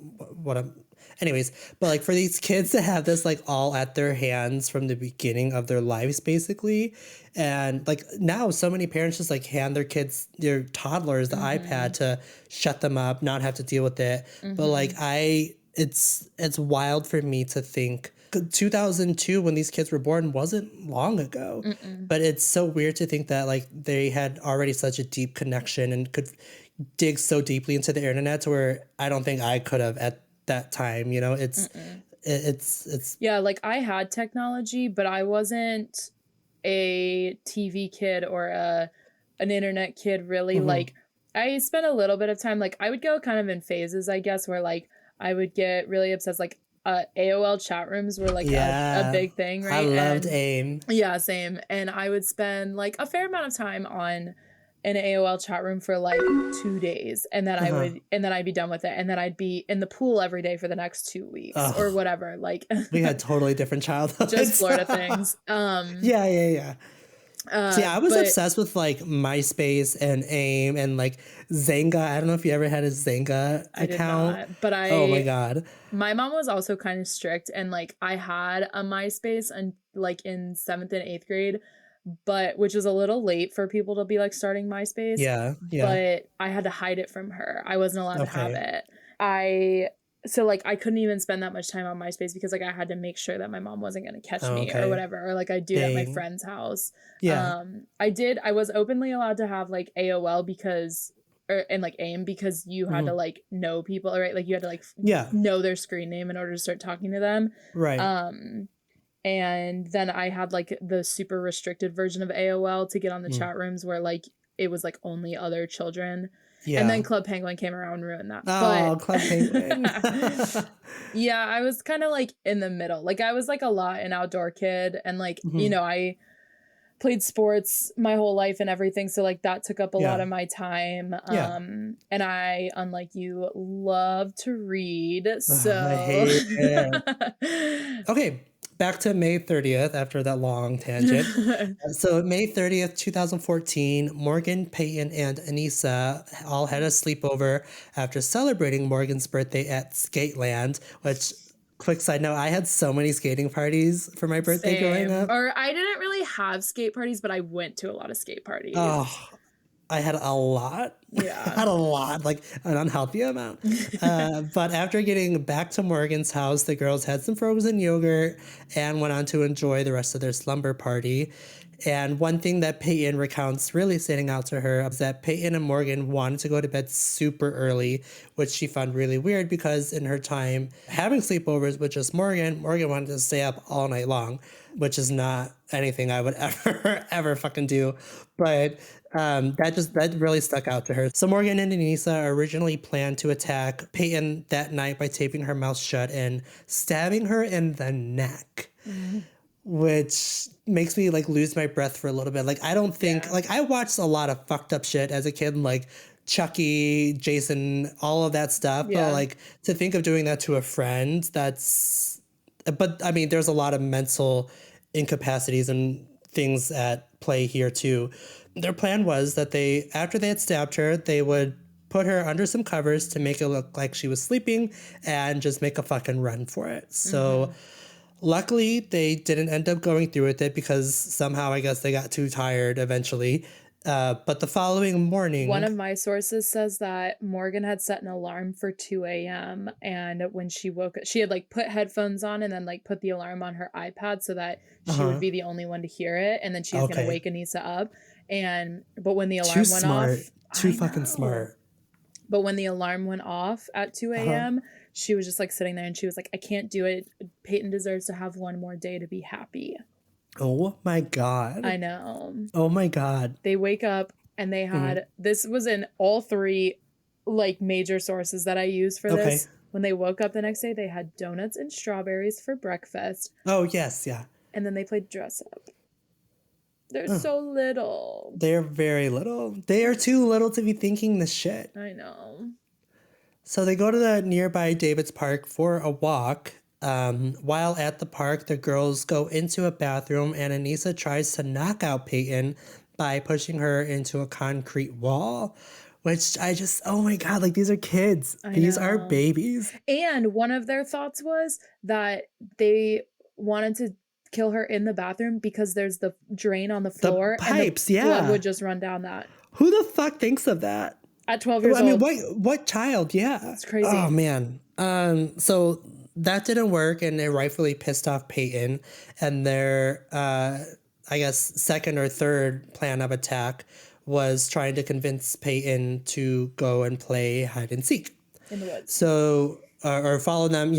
anyways, but like for these kids to have this like all at their hands from the beginning of their lives basically, and like now so many parents just like hand their toddlers the iPad to shut them up, not have to deal with it. But like it's wild for me to think 2002 when these kids were born wasn't long ago. But it's so weird to think that like they had already such a deep connection and could dig so deeply into the internet to where I don't think I could have at that time, you know. It's
yeah, like I had technology, but I wasn't a TV kid or an internet kid really. Like I spent a little bit of time, like I would go kind of in phases, I guess, where like I would get really obsessed. Like AOL chat rooms were like a big thing, right?
I loved AIM.
Yeah, same. And I would spend like a fair amount of time on an AOL chat room for like 2 days, and then I'd be done with it, and then I'd be in the pool every day for the next 2 weeks or whatever. Like
we had totally different childhoods.
Just Florida things.
Yeah. So yeah, I was obsessed with like MySpace and AIM and like Zynga. I don't know if you ever had a Zynga account.
I did not, but
oh my god,
my mom was also kind of strict, and like I had a MySpace and like in 7th and 8th grade, but which was a little late for people to be like starting MySpace.
Yeah.
But I had to hide it from her. I wasn't allowed to have it. So like I couldn't even spend that much time on MySpace because like I had to make sure that my mom wasn't going to catch me or whatever, or like I'd do it at my friend's house. I was openly allowed to have like AOL and like AIM because you had to like know people, right? Like you had to like know their screen name in order to start talking to them.
Right.
And then I had like the super restricted version of AOL to get on the chat rooms where like it was like only other children. Yeah. And then Club Penguin came around and ruined that.
Oh, Club Penguin.
Yeah, I was kind of like in the middle. Like I was like a lot an outdoor kid, and like, you know, I played sports my whole life and everything, so like that took up a lot of my time. And I, unlike you, love to read, so
I hate it. Okay, back to May 30th after that long tangent. So May 30th, 2014, Morgan, Payton, and Anissa all had a sleepover after celebrating Morgan's birthday at Skateland, which, quick side note, I had so many skating parties for my birthday growing up.
Or I didn't really have skate parties, but I went to a lot of skate parties.
Oh, I had a lot.
Yeah.
I had a lot, like an unhealthy amount. But after getting back to Morgan's house, the girls had some frozen yogurt and went on to enjoy the rest of their slumber party. And one thing that Payton recounts really standing out to her is that Payton and Morgan wanted to go to bed super early, which she found really weird because in her time having sleepovers with just Morgan wanted to stay up all night long, which is not anything I would ever fucking do. But that really stuck out to her. So Morgan and Anissa originally planned to attack Payton that night by taping her mouth shut and stabbing her in the neck. Which makes me like lose my breath for a little bit. Like, I don't think, like, I watched a lot of fucked up shit as a kid, like Chucky, Jason, all of that stuff. But like, to think of doing that to a friend, but I mean, there's a lot of mental incapacities and things at play here too. Their plan was that after they had stabbed her, they would put her under some covers to make it look like she was sleeping and just make a fucking run for it. So luckily, they didn't end up going through with it because somehow I guess they got too tired eventually. But the following morning...
One of my sources says that Morgan had set an alarm for 2 a.m. And when she woke up, she had like put headphones on and then like put the alarm on her iPad so that she would be the only one to hear it. And then she's going to wake Anissa up. But when the alarm went off...
Too fucking smart.
But when the alarm went off at 2 a.m., she was just like sitting there and she was like, I can't do it. Payton deserves to have one more day to be happy.
Oh my God.
I know.
Oh my God.
They wake up and they had, this was in all three like major sources that I use for this. When they woke up the next day, they had donuts and strawberries for breakfast.
Oh, yes. Yeah.
And then they played dress up. They're so little.
They're very little. They are too little to be thinking this shit.
I know.
So they go to the nearby David's Park for a walk. While at the park, the girls go into a bathroom and Anissa tries to knock out Payton by pushing her into a concrete wall, which oh my God, like these are kids. These are babies.
And one of their thoughts was that they wanted to kill her in the bathroom because there's the drain on the floor.
The pipes,
and the blood would just run down that.
Who the fuck thinks of that?
At 12 years old.
I mean, what child? Yeah.
It's crazy.
Oh, man. So that didn't work, and it rightfully pissed off Payton. And their, I guess, second or third plan of attack was trying to convince Payton to go and play hide and seek.
In the woods.
So, or follow them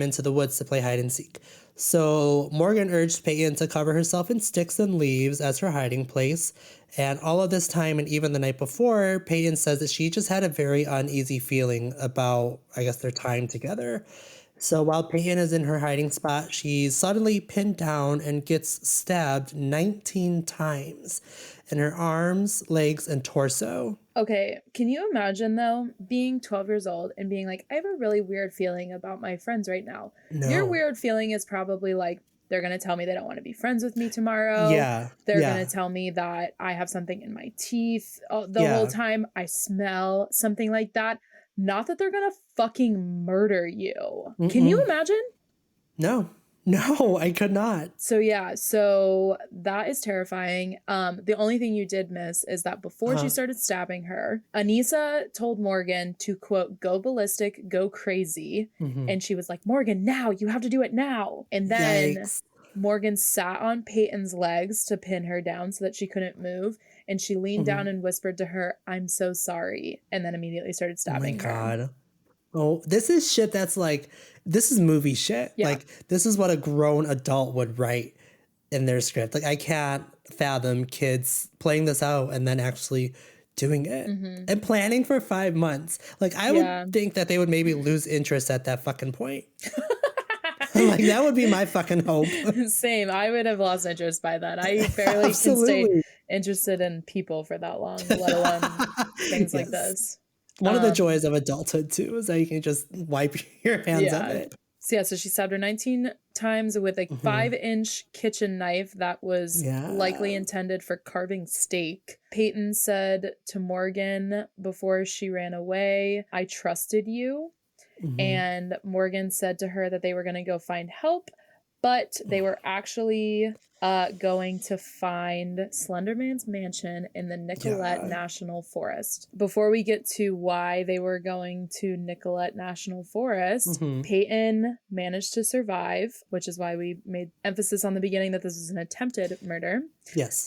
into the woods to play hide and seek. So Morgan urged Payton to cover herself in sticks and leaves as her hiding place. And all of this time, and even the night before, Payton says that she just had a very uneasy feeling about, I guess, their time together. So while Payton is in her hiding spot, she's suddenly pinned down and gets stabbed 19 times in her arms, legs, and torso.
Okay, can you imagine, though, being 12 years old and being like, I have a really weird feeling about my friends right now. No. Your weird feeling is probably like, they're going to tell me they don't want to be friends with me tomorrow.
Yeah.
They're going to tell me that I have something in my teeth the whole time. I smell something like that. Not that they're going to fucking murder you. Mm-mm. Can you imagine?
No, I could not.
So that is terrifying. The only thing you did miss is that before she started stabbing her, Anissa told Morgan to, quote, go ballistic, go crazy. Mm-hmm. And she was like, Morgan, now, you have to do it now. And then Morgan sat on Payton's legs to pin her down so that she couldn't move. And she leaned down and whispered to her, I'm so sorry. And then immediately started stabbing her.
Oh, this is shit that's like, this is movie shit.
Yeah.
Like, this is what a grown adult would write in their script. Like, I can't fathom kids playing this out and then actually doing it and planning for 5 months. Like, I would think that they would maybe lose interest at that fucking point. Like, that would be my fucking hope.
Same. I would have lost interest by that. I barely can stay interested in people for that long, let alone things like this.
One of the joys of adulthood, too, is that you can just wipe your hands of it.
So she stabbed her 19 times with a 5-inch kitchen knife that was likely intended for carving steak. Payton said to Morgan before she ran away, "I trusted you." And Morgan said to her that they were going to go find help, but they were actually going to find Slenderman's mansion in the Nicollet National Forest. Before we get to why they were going to Nicollet National Forest, Payton managed to survive, which is why we made emphasis on the beginning that this was an attempted murder.
Yes.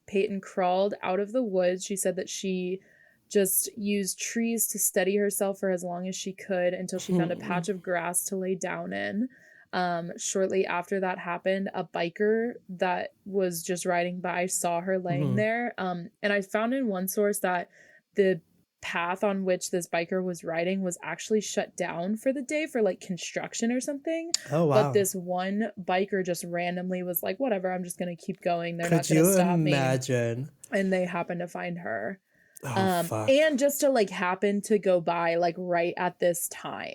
Payton crawled out of the woods. She said that she just used trees to steady herself for as long as she could until she found a patch of grass to lay down in. Shortly after that happened, a biker that was just riding by saw her laying there. And I found in one source that the path on which this biker was riding was actually shut down for the day for like construction or something. Oh, wow. But this one biker just randomly was like, whatever, I'm just going to keep going. They're not going to stop me. And they happened to find her. Oh, fuck. And just to like happen to go by like right at this time.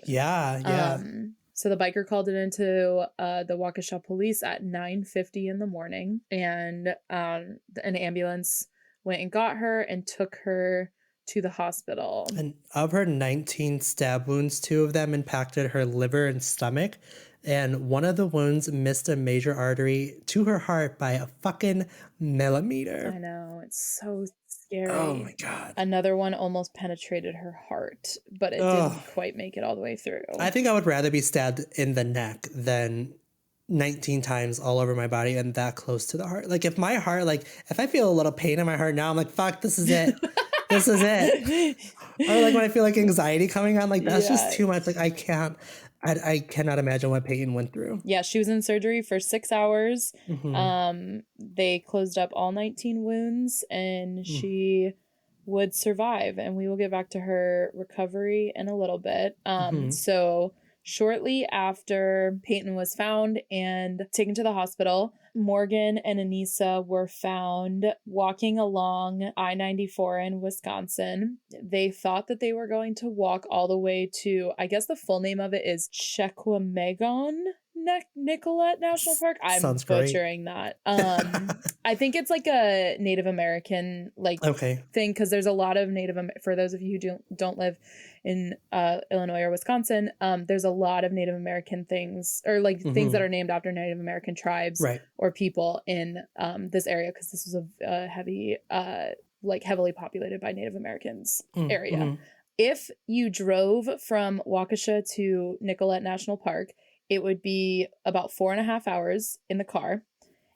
So the biker called it into the Waukesha police at 9:50 in the morning, and an ambulance went and got her and took her to the hospital.
And of her 19 stab wounds, 2 of them impacted her liver and stomach, and one of the wounds missed a major artery to her heart by a fucking millimeter.
I know, it's so scary.
Oh my God.
Another one almost penetrated her heart, but it didn't quite make it all the way through.
I think I would rather be stabbed in the neck than 19 times all over my body and that close to the heart. Like, if my heart, like, if I feel a little pain in my heart now, I'm like, fuck, this is it. This is it. Or like when I feel like anxiety coming on, like, that's just too much. Like, I cannot imagine what Payton went through.
Yeah, she was in surgery for 6 hours. They closed up all 19 wounds, and she would survive. And we will get back to her recovery in a little bit. So shortly after Payton was found and taken to the hospital, Morgan and Anissa were found walking along I-94 in Wisconsin. They thought that they were going to walk all the way to, I guess the full name of it is Chequamegon Nicollet National Park. I'm butchering that. I think it's like a Native American thing, because there's a lot of for those of you who don't live in Illinois or Wisconsin, there's a lot of Native American things, or like things that are named after Native American tribes or people in this area, because this was a heavily populated by Native Americans area. If you drove from Waukesha to Nicollet National Park, it would be about 4.5 hours in the car.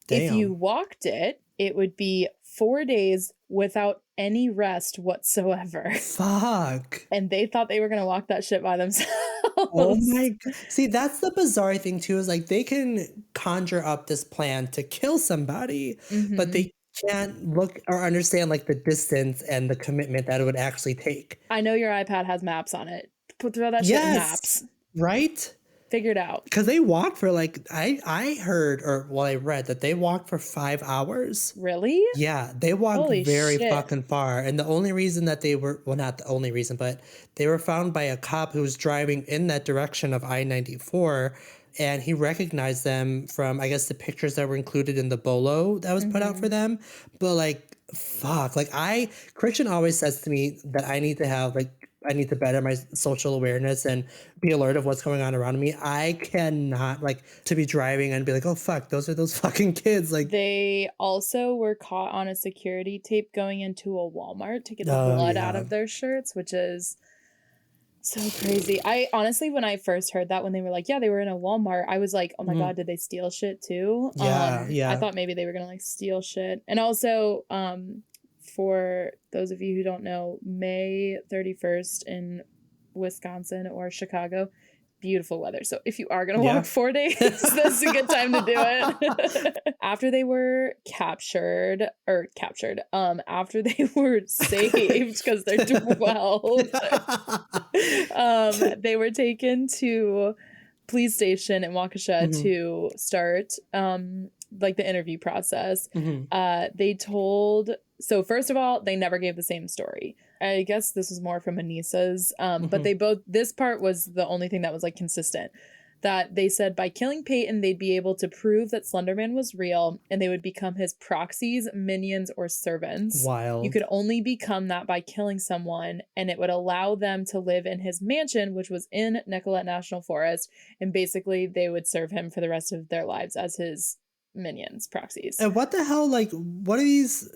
Damn. If you walked it, it would be 4 days without any rest whatsoever.
Fuck.
And they thought they were going to walk that shit by themselves.
Oh my God. See, that's the bizarre thing too, is like they can conjure up this plan to kill somebody, but they can't look or understand like the distance and the commitment that it would actually take.
I know your iPad has maps on it. Throw that shit in maps.
Right?
Figured out.
Because they walked for like, I heard, or well, I read that they walked for 5 hours.
Really?
Yeah, they walked very fucking far. And the only reason that they were, well, not the only reason, but they were found by a cop who was driving in that direction of I-94. And he recognized them from, I guess, the pictures that were included in the bolo that was put out for them. But like, fuck, like Christian always says to me that I need to better my social awareness and be alert of what's going on around me. I cannot, like, to be driving and be like, oh, fuck, those are those fucking kids. Like,
they also were caught on a security tape going into a Walmart to get the blood out of their shirts, which is so crazy. I honestly, when I first heard that, when they were like, yeah, they were in a Walmart, I was like, oh my God, did they steal shit too? I thought maybe they were going to like steal shit. And also, for those of you who don't know, May 31st in Wisconsin or Chicago, beautiful weather. So if you are going to walk 4 days, this is a good time to do it. After they were after they were saved because they're 12, they were taken to police station in Waukesha to start like the interview process. So first of all, they never gave the same story. I guess this was more from Anissa's, but this part was the only thing that was like consistent. That they said by killing Payton, they'd be able to prove that Slenderman was real and they would become his proxies, minions, or servants.
Wild.
You could only become that by killing someone, and it would allow them to live in his mansion, which was in Nicollet National Forest, and basically they would serve him for the rest of their lives as his minions, proxies.
And what the hell, like, what are these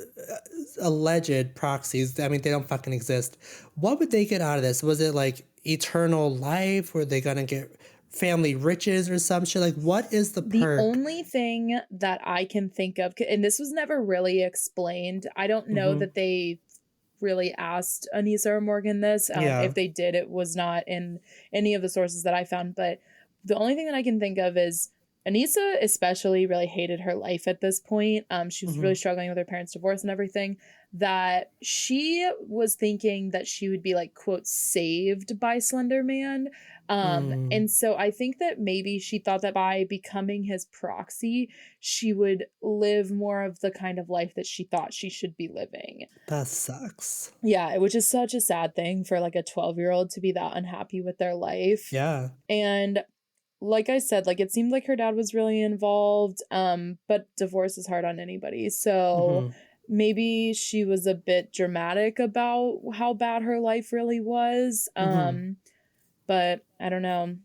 alleged proxies? I mean, they don't fucking exist. What would they get out of this? Was it like eternal life? Were they gonna get family riches or some shit? Like, what is the perk?
The only thing that I can think of, and this was never really explained, I don't know that they really asked Anissa or Morgan this. If they did, it was not in any of the sources that I found. But the only thing that I can think of is Anissa especially really hated her life at this point. She was really struggling with her parents' divorce and everything, that she was thinking that she would be like, quote, saved by Slender Man. And so I think that maybe she thought that by becoming his proxy, she would live more of the kind of life that she thought she should be living.
That sucks.
Yeah, which is such a sad thing for like a 12-year-old to be that unhappy with their life.
Yeah.
And like I said, like it seemed like her dad was really involved, but divorce is hard on anybody. So maybe she was a bit dramatic about how bad her life really was. But I don't know.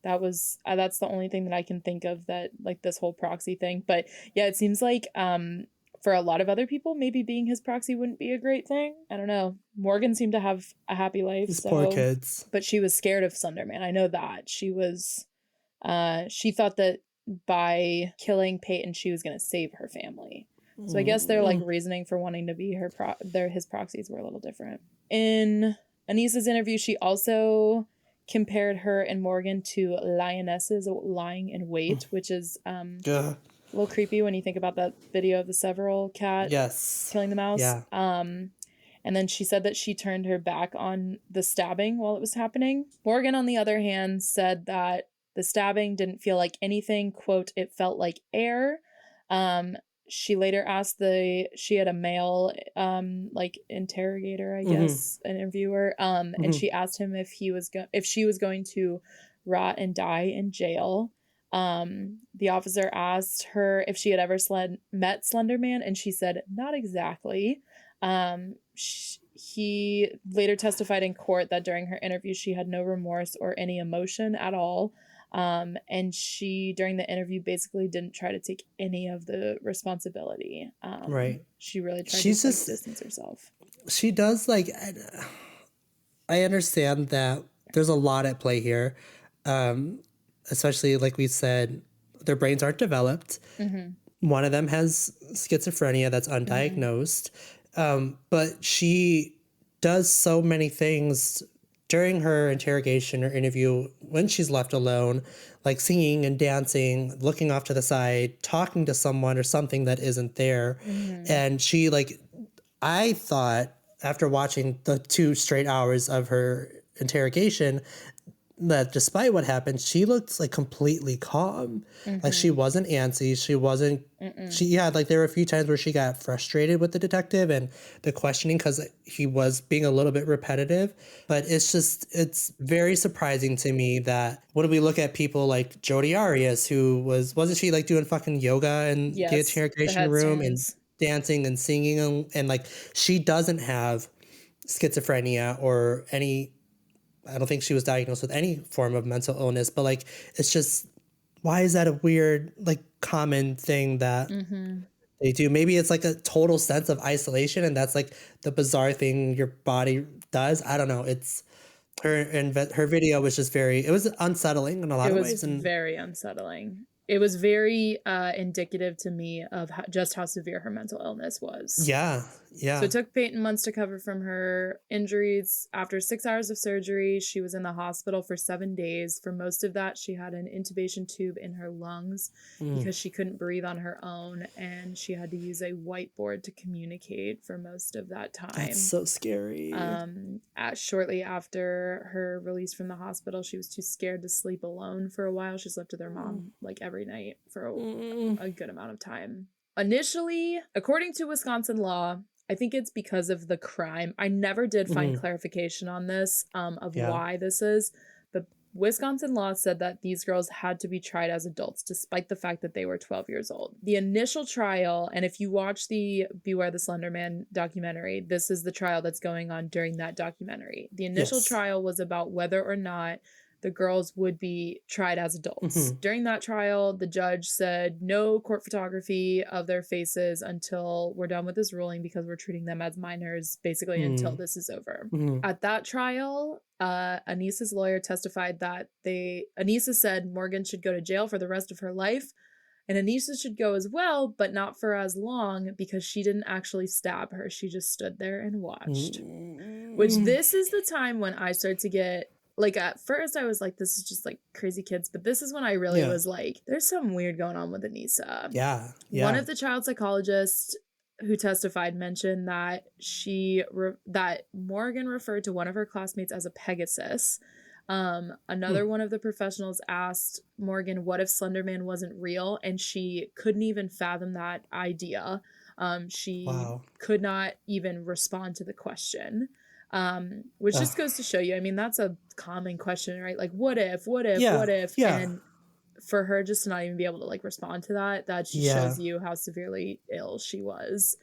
That's the only thing that I can think of, that like this whole proxy thing. But yeah, it seems like for a lot of other people, maybe being his proxy wouldn't be a great thing. I don't know. Morgan seemed to have a happy life.
These poor kids.
But she was scared of Slenderman. I know that. She thought that by killing Payton, she was going to save her family. So I guess their like reasoning for wanting to be his proxies were a little different. In Anissa's interview, she also compared her and Morgan to lionesses lying in wait, which is a little creepy when you think about that video of the several cat killing the mouse.
Yeah.
And then she said that she turned her back on the stabbing while it was happening. Morgan, on the other hand, said that the stabbing didn't feel like anything, quote, it felt like air. She later asked she had a male, like interrogator, I guess, an interviewer. And she asked him if she was going to rot and die in jail. The officer asked her if she had ever met Slender Man, and she said, not exactly. He later testified in court that during her interview, she had no remorse or any emotion at all. And she, during the interview, basically didn't try to take any of the responsibility. She really tried to distance herself.
She does, like, I understand that there's a lot at play here. Especially, like we said, their brains aren't developed. One of them has schizophrenia that's undiagnosed. But she does so many things during her interrogation or interview when she's left alone, like singing and dancing, looking off to the side, talking to someone or something that isn't there. And she, like, I thought after watching the 2 straight hours of her interrogation that despite what happened, she looked like completely calm. Like she wasn't antsy. She wasn't, like there were a few times where she got frustrated with the detective and the questioning because he was being a little bit repetitive. But it's very surprising to me that when we look at people like Jodi Arias, who wasn't she like doing fucking yoga in the interrogation room and dancing and singing and like she doesn't have schizophrenia or any, I don't think she was diagnosed with any form of mental illness, but like, it's just, why is that a weird, like common thing that they do? Maybe it's like a total sense of isolation and that's like the bizarre thing your body does. I don't know. It's her video was just it was unsettling in a lot of ways.
It was very unsettling. It was very indicative to me of just how severe her mental illness was.
Yeah.
So it took Payton months to recover from her injuries. After 6 hours of surgery, she was in the hospital for 7 days. For most of that, she had an intubation tube in her lungs because she couldn't breathe on her own, and she had to use a whiteboard to communicate for most of that time.
That's so scary.
Shortly after her release from the hospital, she was too scared to sleep alone for a while. She slept with her mom like every night for a good amount of time. Initially, according to Wisconsin law, I think it's because of the crime. I never did find clarification on this, of why this is. But Wisconsin law said that these girls had to be tried as adults, despite the fact that they were 12 years old. The initial trial, and if you watch the Beware the Slender Man documentary, this is the trial that's going on during that documentary. The initial trial was about whether or not the girls would be tried as adults. During that trial, the judge said no court photography of their faces until we're done with this ruling because we're treating them as minors, basically until this is over. At that trial, Anissa's lawyer testified that Anissa said Morgan should go to jail for the rest of her life, and Anissa should go as well, but not for as long because she didn't actually stab her. She just stood there and watched. Which this is the time when I started to get, like, at first I was like, this is just like crazy kids, but this is when I really was like, there's something weird going on with Anissa.
Yeah.
One of the child psychologists who testified mentioned that that Morgan referred to one of her classmates as a Pegasus. Another one of the professionals asked Morgan what if Slender Man wasn't real, and she couldn't even fathom that idea. She could not even respond to the question. Which just goes to show you, I mean, that's a common question, right? Like, what if?
Yeah.
And for her just to not even be able to like respond to that just shows you how severely ill she was.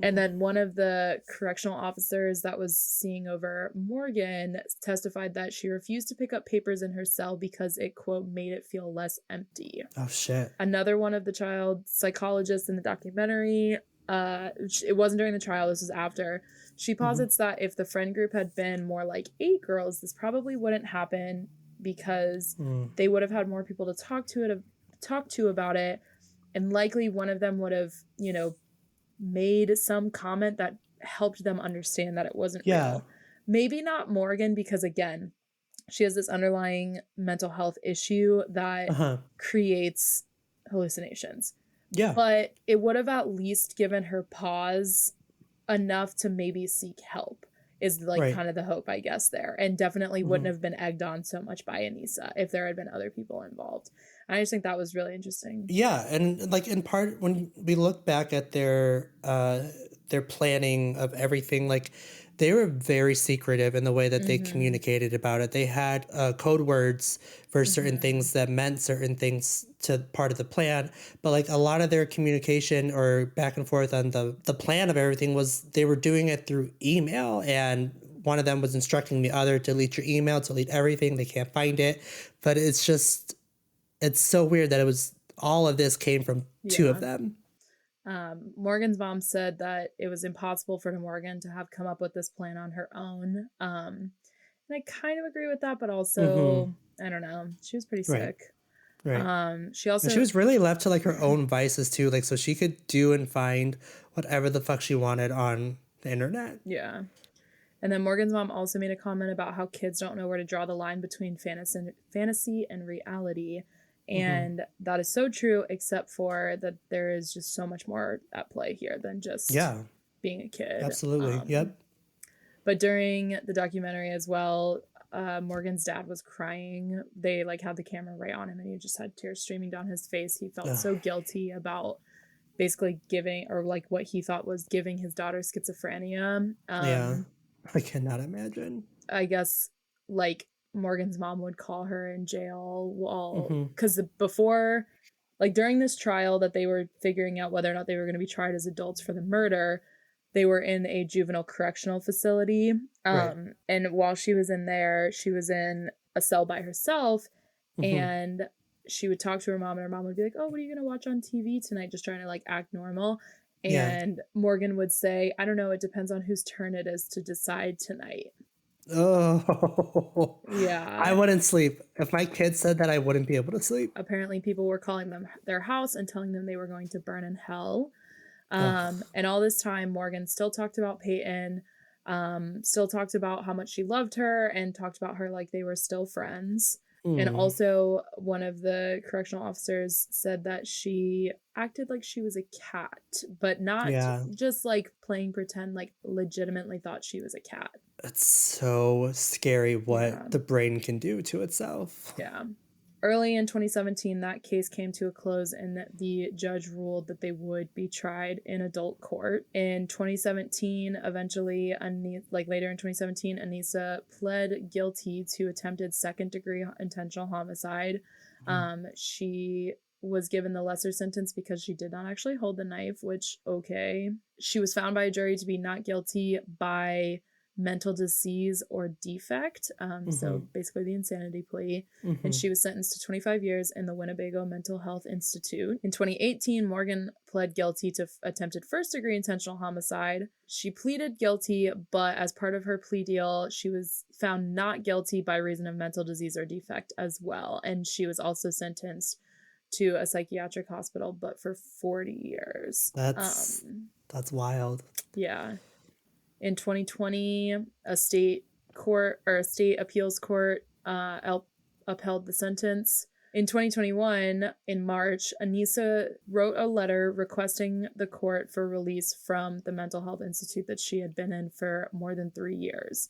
And then one of the correctional officers that was seeing over Morgan testified that she refused to pick up papers in her cell because it, quote, made it feel less empty.
Oh, shit.
Another one of the child psychologists in the documentary, it wasn't during the trial, this was after, she posits that if the friend group had been more like 8 girls, this probably wouldn't happen because they would have had more people to talk to about it, and likely one of them would have, you know, made some comment that helped them understand that it wasn't real. Maybe not Morgan, because again, she has this underlying mental health issue that creates hallucinations.
Yeah.
But it would have at least given her pause enough to maybe seek help, is like kind of the hope, I guess, there. And definitely wouldn't have been egged on so much by Anissa if there had been other people involved. I just think that was really interesting.
Yeah, and like in part when we look back at their planning of everything, like they were very secretive in the way that they communicated about it. They had code words for certain things that meant certain things to part of the plan. But like a lot of their communication or back and forth on the plan of everything was they were doing it through email, and one of them was instructing the other to delete your email, to delete everything. They can't find it. But it's so weird that it was all of this came from 2 of them.
Morgan's mom said that it was impossible for Morgan to have come up with this plan on her own. And I kind of agree with that, but also, I don't know, she was pretty sick.
Right.
She
was really left to like her own vices too, like so she could do and find whatever the fuck she wanted on the internet.
Yeah. And then Morgan's mom also made a comment about how kids don't know where to draw the line between fantasy and reality. And that is so true, except for that there is just so much more at play here than just being a kid.
Absolutely. Yep.
But during the documentary as well, Morgan's dad was crying. They like had the camera right on him, and he just had tears streaming down his face. He felt so guilty about basically giving, or like what he thought was giving his daughter schizophrenia.
I cannot imagine.
I guess like Morgan's mom would call her in jail because before, like during this trial that they were figuring out whether or not they were going to be tried as adults for the murder, they were in a juvenile correctional facility. And while she was in there, she was in a cell by herself, and she would talk to her mom, and her mom would be like, oh, what are you going to watch on TV tonight? Just trying to like act normal. And Morgan would say, I don't know, it depends on whose turn it is to decide tonight.
Oh.
Yeah.
I wouldn't sleep. If my kids said that, I wouldn't be able to sleep.
Apparently people were calling them their house and telling them they were going to burn in hell. And all this time, Morgan still talked about Payton, still talked about how much she loved her, and talked about her like they were still friends. And also, one of the correctional officers said that she acted like she was a cat, but not just like playing pretend, like legitimately thought she was a cat.
It's so scary what the brain can do to itself.
Yeah. Early in 2017, that case came to a close and the judge ruled that they would be tried in adult court. In 2017, eventually, later in 2017, Anissa pled guilty to attempted second-degree intentional homicide. She was given the lesser sentence because she did not actually hold the knife, which, okay. She was found by a jury to be not guilty by mental disease or defect, so basically the insanity plea, and she was sentenced to 25 years in the Winnebago Mental Health Institute. In 2018, Morgan pled guilty to attempted first-degree intentional homicide. She pleaded guilty, but as part of her plea deal, she was found not guilty by reason of mental disease or defect as well, and she was also sentenced to a psychiatric hospital, but for 40 years.
That's wild.
Yeah. In 2020, a state appeals court upheld the sentence. In 2021, in March, Anissa wrote a letter requesting the court for release from the mental health institute that she had been in for more than 3 years.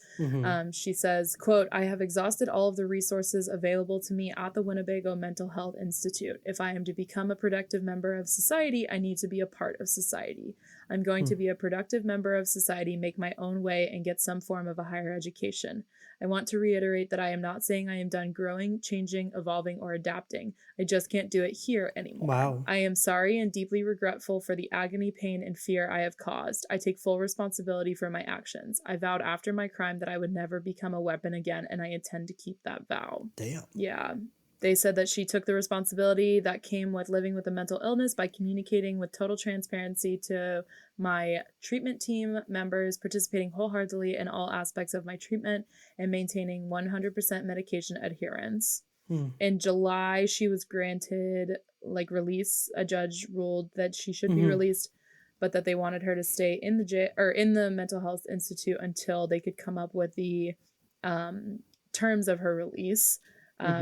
She says, quote, "I have exhausted all of the resources available to me at the Winnebago Mental Health Institute. If I am to become a productive member of society, I need to be a part of society. I'm going to be a productive member of society, make my own way, and get some form of a higher education. I want to reiterate that I am not saying I am done growing, changing, evolving, or adapting. I just can't do it here anymore.
Wow.
I am sorry and deeply regretful for the agony, pain, and fear I have caused. I take full responsibility for my actions. I vowed after my crime that I would never become a weapon again, and I intend to keep that vow."
Damn.
Yeah. They said that she took the responsibility that came with living with a mental illness by communicating with total transparency to my treatment team members, participating wholeheartedly in all aspects of my treatment, and maintaining 100% medication adherence. In July, she was granted release. A judge ruled that she should be released, but that they wanted her to stay in the jail or in the mental health institute until they could come up with the terms of her release.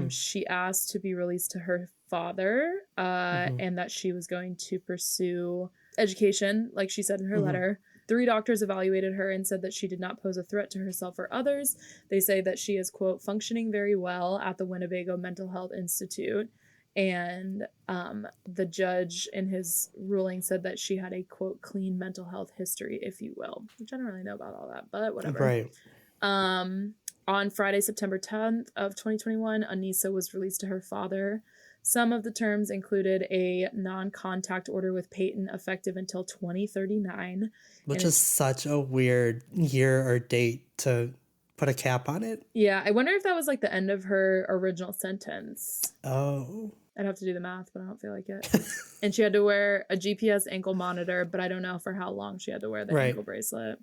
She asked to be released to her father, and that she was going to pursue education, like she said in her letter. 3 doctors evaluated her and said that she did not pose a threat to herself or others. They say that she is, quote, "functioning very well at the Winnebago Mental Health Institute." And the judge in his ruling said that she had a, quote, "clean mental health history," if you will, which I don't really know about all that, but whatever.
Right.
On Friday, September 10th of 2021, Anissa was released to her father. Some of the terms included a non-contact order with Payton effective until 2039.
Which is such a weird year or date to put a cap on it.
Yeah, I wonder if that was like the end of her original sentence.
Oh.
I'd have to do the math, but I don't feel like it. And she had to wear a GPS ankle monitor, but I don't know for how long she had to wear the ankle bracelet.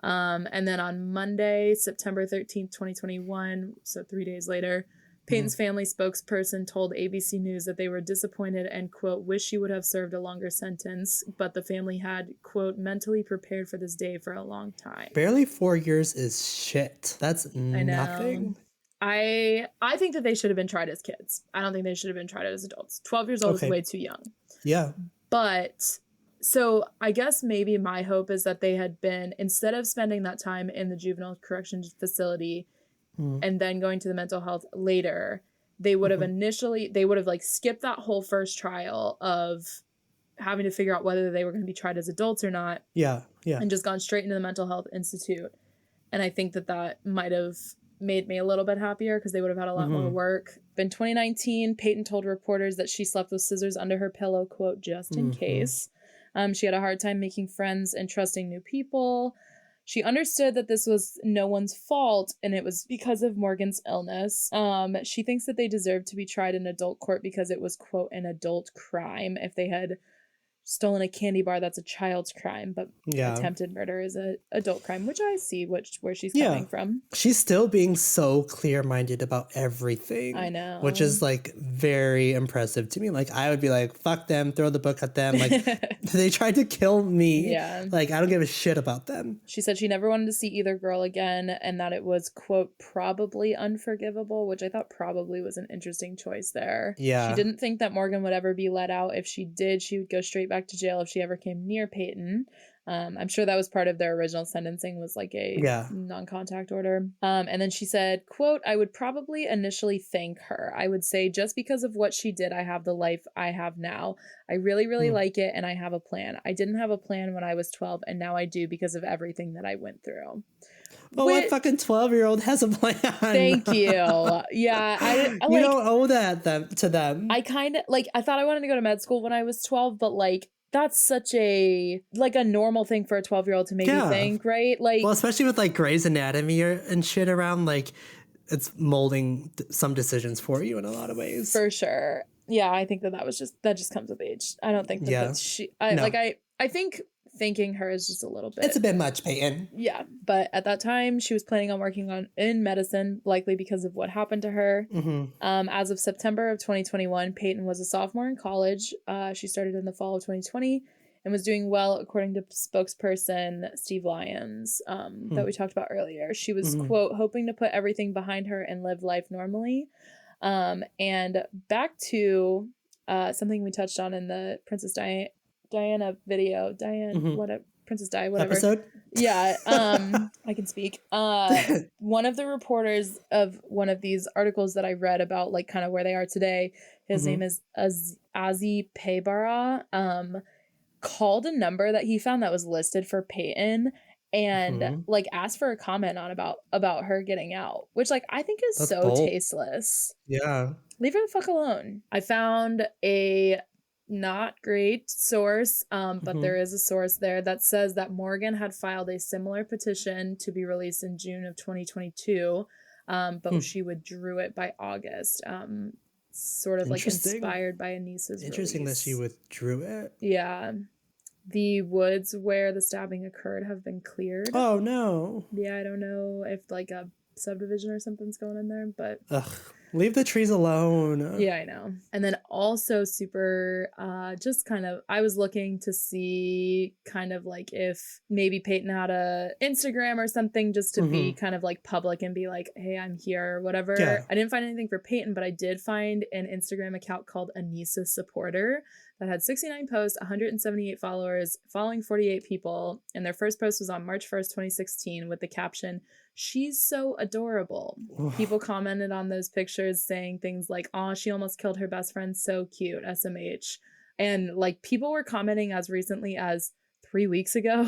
And then on Monday, September 13th, 2021, so 3 days later, Payton's family spokesperson told ABC News that they were disappointed and, quote, "wish she would have served a longer sentence, but the family had, quote, mentally prepared for this day for a long time."
Barely 4 years is shit. That's nothing.
I think that they should have been tried as kids. I don't think they should have been tried as adults. 12 years old is way too young.
Yeah.
But so I guess maybe my hope is that they had been, instead of spending that time in the juvenile corrections facility and then going to the mental health later, they would have skipped that whole first trial of having to figure out whether they were going to be tried as adults or not.
Yeah.
And just gone straight into the mental health institute. And I think that might have made me a little bit happier because they would have had a lot more work. In 2019, Payton told reporters that she slept with scissors under her pillow, quote, "just in case." She had a hard time making friends and trusting new people. She understood that this was no one's fault, and it was because of Morgan's illness. She thinks that they deserved to be tried in adult court because it was, quote, "an adult crime." If they had stolen a candy bar, that's a child's crime, but attempted murder is an adult crime, which I see where she's coming from.
She's still being so clear-minded about everything.
I know.
Which is like very impressive to me. Like I would be like, fuck them, throw the book at them. Like they tried to kill me.
Yeah.
Like I don't give a shit about them.
She said she never wanted to see either girl again and that it was, quote, probably unforgivable, which I thought probably was an interesting choice there.
Yeah.
She didn't think that Morgan would ever be let out. If she did, she would go straight back to jail if she ever came near Payton. I'm sure that was part of their original sentencing, was like a non-contact order. And then she said, quote, I would probably initially thank her. I would say, just because of what she did, I have the life I have now. I really, really like it, and I have a plan. I didn't have a plan when I was 12, and now I do because of everything that I went through.
Well, what fucking 12-year-old has a plan?
Thank you. Yeah. I
you don't owe that to them.
I kind of, like, I thought I wanted to go to med school when I was 12, but, like, that's such a normal thing for a 12-year-old to maybe think, right? Like,
well, especially with like Grey's Anatomy and shit around, like it's molding some decisions for you in a lot of ways.
For sure. Yeah, I think that just comes with age. I don't think that's I think thanking her is just a little bit.
It's a bit much, Payton.
Yeah, but at that time she was planning on working in medicine, likely because of what happened to her. As of September of 2021, Payton was a sophomore in college. She started in the fall of 2020 and was doing well, according to spokesperson Steve Lyons, that we talked about earlier. She was, quote, hoping to put everything behind her and live life normally. And back to something we touched on in the Princess Diana video, Princess Di, whatever.
Episode?
Yeah, I can speak. One of the reporters of one of these articles that I read about, like, kind of where they are today, his name is Azi Paybara, called a number that he found that was listed for Payton and like asked for a comment on about her getting out, which, like, I think is so bold. Tasteless.
Yeah.
Leave her the fuck alone. I found a not great source, but there is a source there that says that Morgan had filed a similar petition to be released in June of 2022, but she withdrew it by August. Sort of like inspired by Anissa's
Interesting
release.
that she withdrew it.
Yeah. The woods where the stabbing occurred have been cleared.
Oh, no.
Yeah, I don't know if like a subdivision or something's going in there, but...
Ugh. Leave the trees alone.
Yeah, I know. And then also super, just kind of, I was looking to see kind of like if maybe Payton had a Instagram or something just to be kind of like public and be like, hey, I'm here or whatever. Yeah. I didn't find anything for Payton, but I did find an Instagram account called Anissa Supporter that had 69 posts, 178 followers, following 48 people. And their first post was on March 1st, 2016 with the caption, "She's so adorable." People commented on those pictures saying things like, "Aw, she almost killed her best friend. So cute, SMH." And like people were commenting as recently as 3 weeks ago.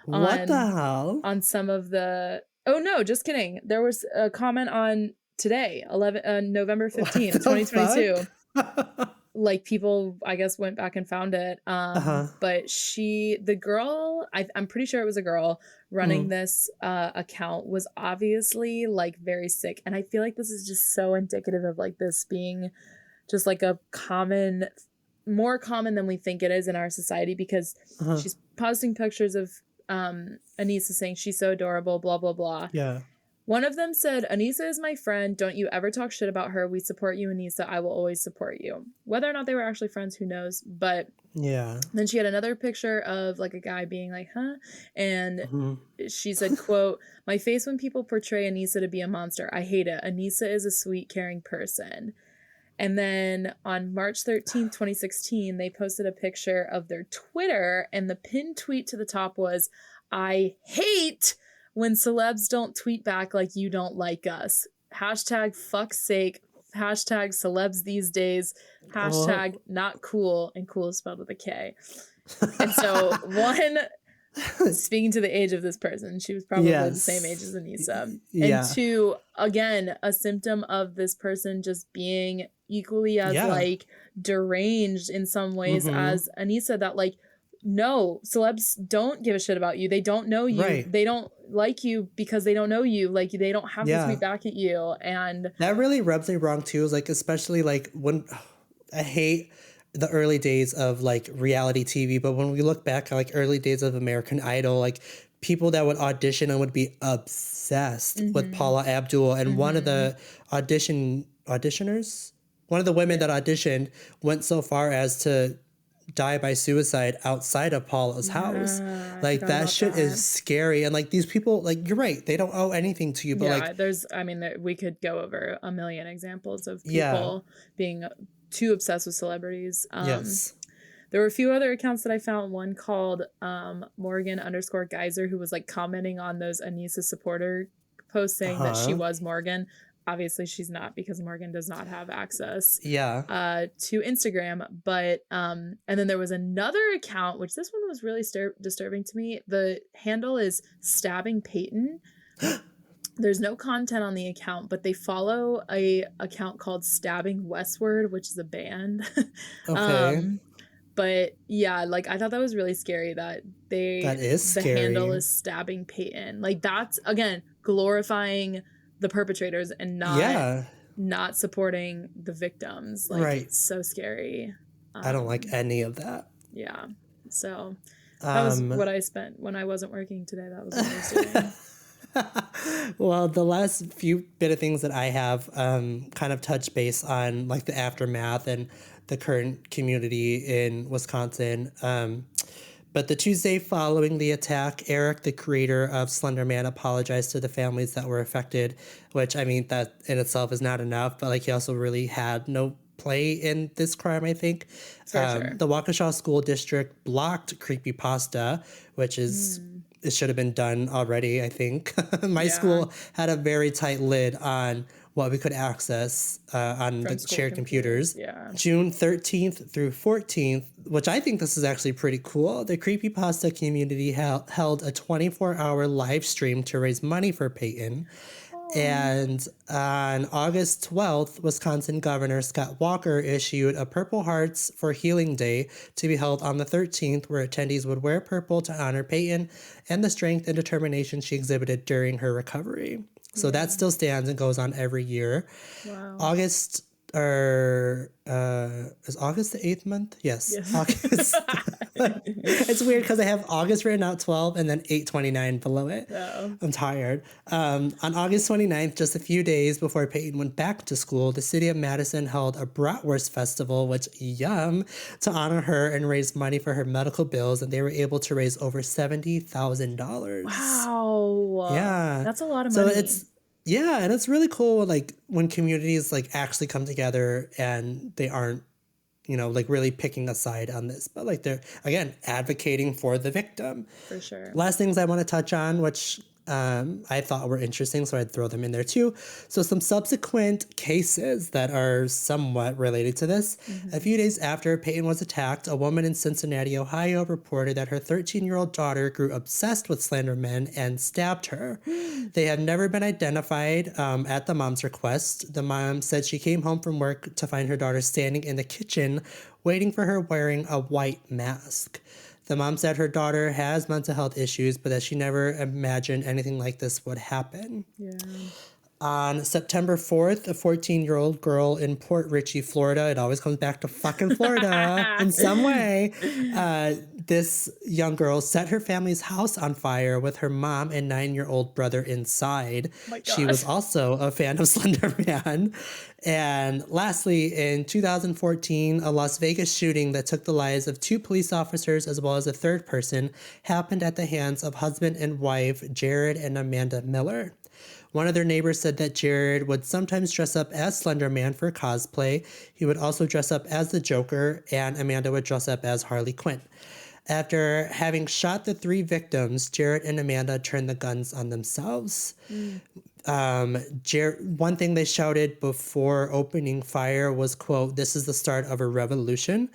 What the hell?
On some of the... Oh no, just kidding. There was a comment on today, November 15th, 2022. Like people, I guess, went back and found it. But the girl, I'm pretty sure it was a girl running this account, was obviously like very sick. And I feel like this is just so indicative of like this being just like a more common than we think it is in our society, because she's posting pictures of Anissa saying she's so adorable, blah, blah, blah.
Yeah.
One of them said, "Anissa is my friend. Don't you ever talk shit about her. We support you, Anissa. I will always support you." Whether or not they were actually friends, who knows? But
yeah.
Then she had another picture of like a guy being like, huh? And she said, quote, "My face when people portray Anissa to be a monster. I hate it. Anissa is a sweet, caring person." And then on March 13th, 2016, they posted a picture of their Twitter, and the pinned tweet to the top was, "I hate when celebs don't tweet back like you don't like us. Hashtag fuck's sake. Hashtag celebs these days. Hashtag not cool." And cool is spelled with a K. And so one, speaking to the age of this person, she was probably the same age as Anissa. And two, again, a symptom of this person just being equally as like deranged in some ways as Anissa, that like, no, celebs don't give a shit about you. They don't know you. Right. They don't like you because they don't know you. Like, they don't have to tweet back at you. And
that really rubs me wrong too. Is like, especially like when I hate the early days of like reality TV, but when we look back at like early days of American Idol, like people that would audition and would be obsessed with Paula Abdul, and one of the auditioners, one of the women that auditioned went so far as to die by suicide outside of Paula's house.
I
Like
forgot
that
about
shit is
that.
scary. And like these people, like you're right, they don't owe anything to you, but like
we could go over a million examples of
yeah,
people being too obsessed with celebrities.
yes,
There were a few other accounts that I found. One called Morgan_Geyser, who was like commenting on those Anissa supporter posts saying that she was Morgan. Obviously, she's not, because Morgan does not have access to Instagram. But and then there was another account, which this one was really disturbing to me. The handle is Stabbing Payton. There's no content on the account, but they follow a account called Stabbing Westward, which is a band.
okay.
But yeah, like I thought that was really scary that
That is
the
scary.
handle is Stabbing Payton. Like that's again glorifying the perpetrators and not supporting the victims. Like it's so scary.
I don't like any of that.
Yeah. So that was what I spent when I wasn't working today. That was what I was doing.
Well, the last few bit of things that I have kind of touch base on like the aftermath and the current community in Wisconsin. But the Tuesday following the attack, Eric, the creator of Slender Man, apologized to the families that were affected, which, I mean, that in itself is not enough, but like he also really had no play in this crime, I think.
Sure.
The Waukesha School District blocked Creepypasta, which is... It should have been done already, I think. My school had a very tight lid on what we could access on the shared computers.
Yeah.
June 13th through 14th, which I think this is actually pretty cool, the Creepypasta community held a 24-hour live stream to raise money for Payton. And on August 12th, Wisconsin Governor Scott Walker issued a Purple Hearts for Healing Day to be held on the 13th, where attendees would wear purple to honor Payton and the strength and determination she exhibited during her recovery. So that still stands and goes on every year.
Wow.
Is August the 8th month? Yes. August. It's weird because I have August written out 12 and then 8/29 below it.
Oh.
I'm tired. On August 29th, just a few days before Payton went back to school, the city of Madison held a bratwurst festival, which, yum, to honor her and raise money for her medical bills, and they were able to raise over $70,000.
Wow.
Yeah.
That's a lot of money.
And it's really cool, like, when communities, like, actually come together and they aren't, you know, like, really picking a side on this. But, like, they're, again, advocating for the victim.
For sure.
Last things I want to touch on, which I thought were interesting, so I'd throw them in there, too. So some subsequent cases that are somewhat related to this. A few days after Payton was attacked, a woman in Cincinnati, Ohio, reported that her 13-year-old daughter grew obsessed with Slender Men and stabbed her. They have never been identified at the mom's request. The mom said she came home from work to find her daughter standing in the kitchen waiting for her wearing a white mask. The mom said her daughter has mental health issues, but that she never imagined anything like this would happen.
Yeah.
On September 4th, a 14-year-old girl in Port Richey, Florida, it always comes back to fucking Florida in some way, this young girl set her family's house on fire with her mom and 9-year-old brother inside. She was also a fan of Slender Man. And lastly, in 2014, a Las Vegas shooting that took the lives of 2 police officers as well as a third person happened at the hands of husband and wife Jared and Amanda Miller. One of their neighbors said that Jared would sometimes dress up as Slender Man for cosplay. He would also dress up as the Joker, and Amanda would dress up as Harley Quinn. After having shot the 3 victims, Jared and Amanda turned the guns on themselves. One thing they shouted before opening fire was, quote, "This is the start of a revolution."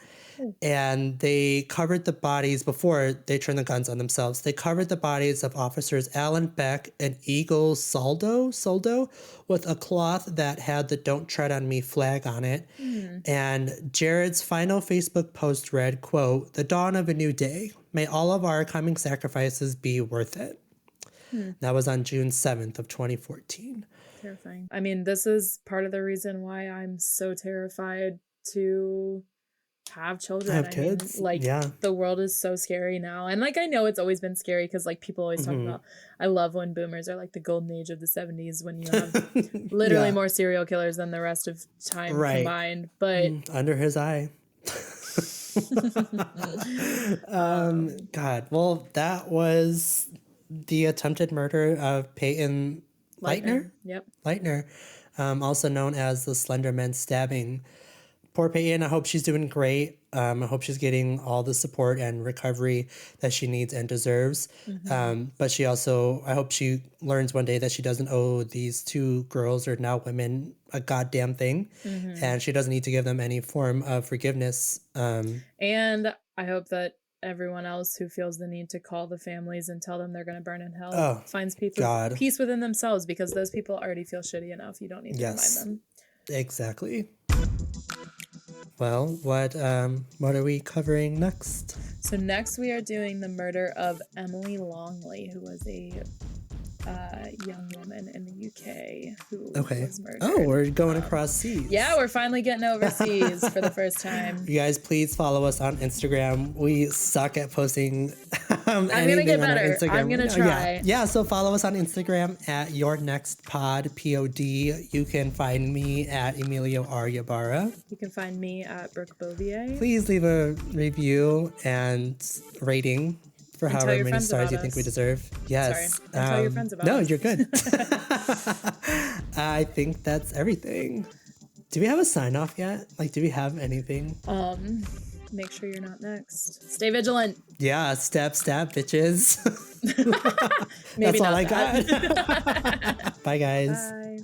And they covered the bodies before they turned the guns on themselves. They covered the bodies of officers Alan Beck and Eagle Soldo with a cloth that had the "Don't Tread on Me" flag on it. And Jared's final Facebook post read, quote, "The dawn of a new day. May all of our coming sacrifices be worth it." That was on June 7th of 2014.
Terrifying. I mean, this is part of the reason why I'm so terrified to have children.
Have kids.
Mean, like, the world is so scary now. And, like, I know it's always been scary because, like, people always talk about, I love when boomers are, like, the golden age of the 70s when you have literally more serial killers than the rest of time combined. But
under his eye. God. Well, that was the attempted murder of Payton Leutner.
Yep.
Leutner, also known as the Slender Man stabbing. Poor Payton, I hope she's doing great. I hope she's getting all the support and recovery that she needs and deserves. But she also, I hope she learns one day that she doesn't owe these two girls, or now women, a goddamn thing. And she doesn't need to give them any form of forgiveness.
And I hope that everyone else who feels the need to call the families and tell them they're going to burn in hell finds peace within themselves, because those people already feel shitty enough. You don't need to remind them.
Exactly. Well, what are we covering next?
So next we are doing the murder of Emily Longley, who was a young woman in the UK who was murdered.
Oh, we're going across seas.
Yeah, we're finally getting overseas for the first time.
You guys, please follow us on Instagram. We suck at posting
I'm gonna get better. I'm gonna try.
Yeah, so follow us on Instagram at YourNextPod, POD. You can find me at Emilio Ybarra.
You can find me at Brooke Bovier.
Please leave a review and rating for however many stars you think we deserve. Yes.
Sorry. And tell your friends about us.
No, you're good. I think that's everything. Do we have a sign off yet? Like, do we have anything?
Make sure you're not next. Stay vigilant.
Yeah, stab, bitches.
Maybe
That's all
not
I got. Bye, guys.
Bye.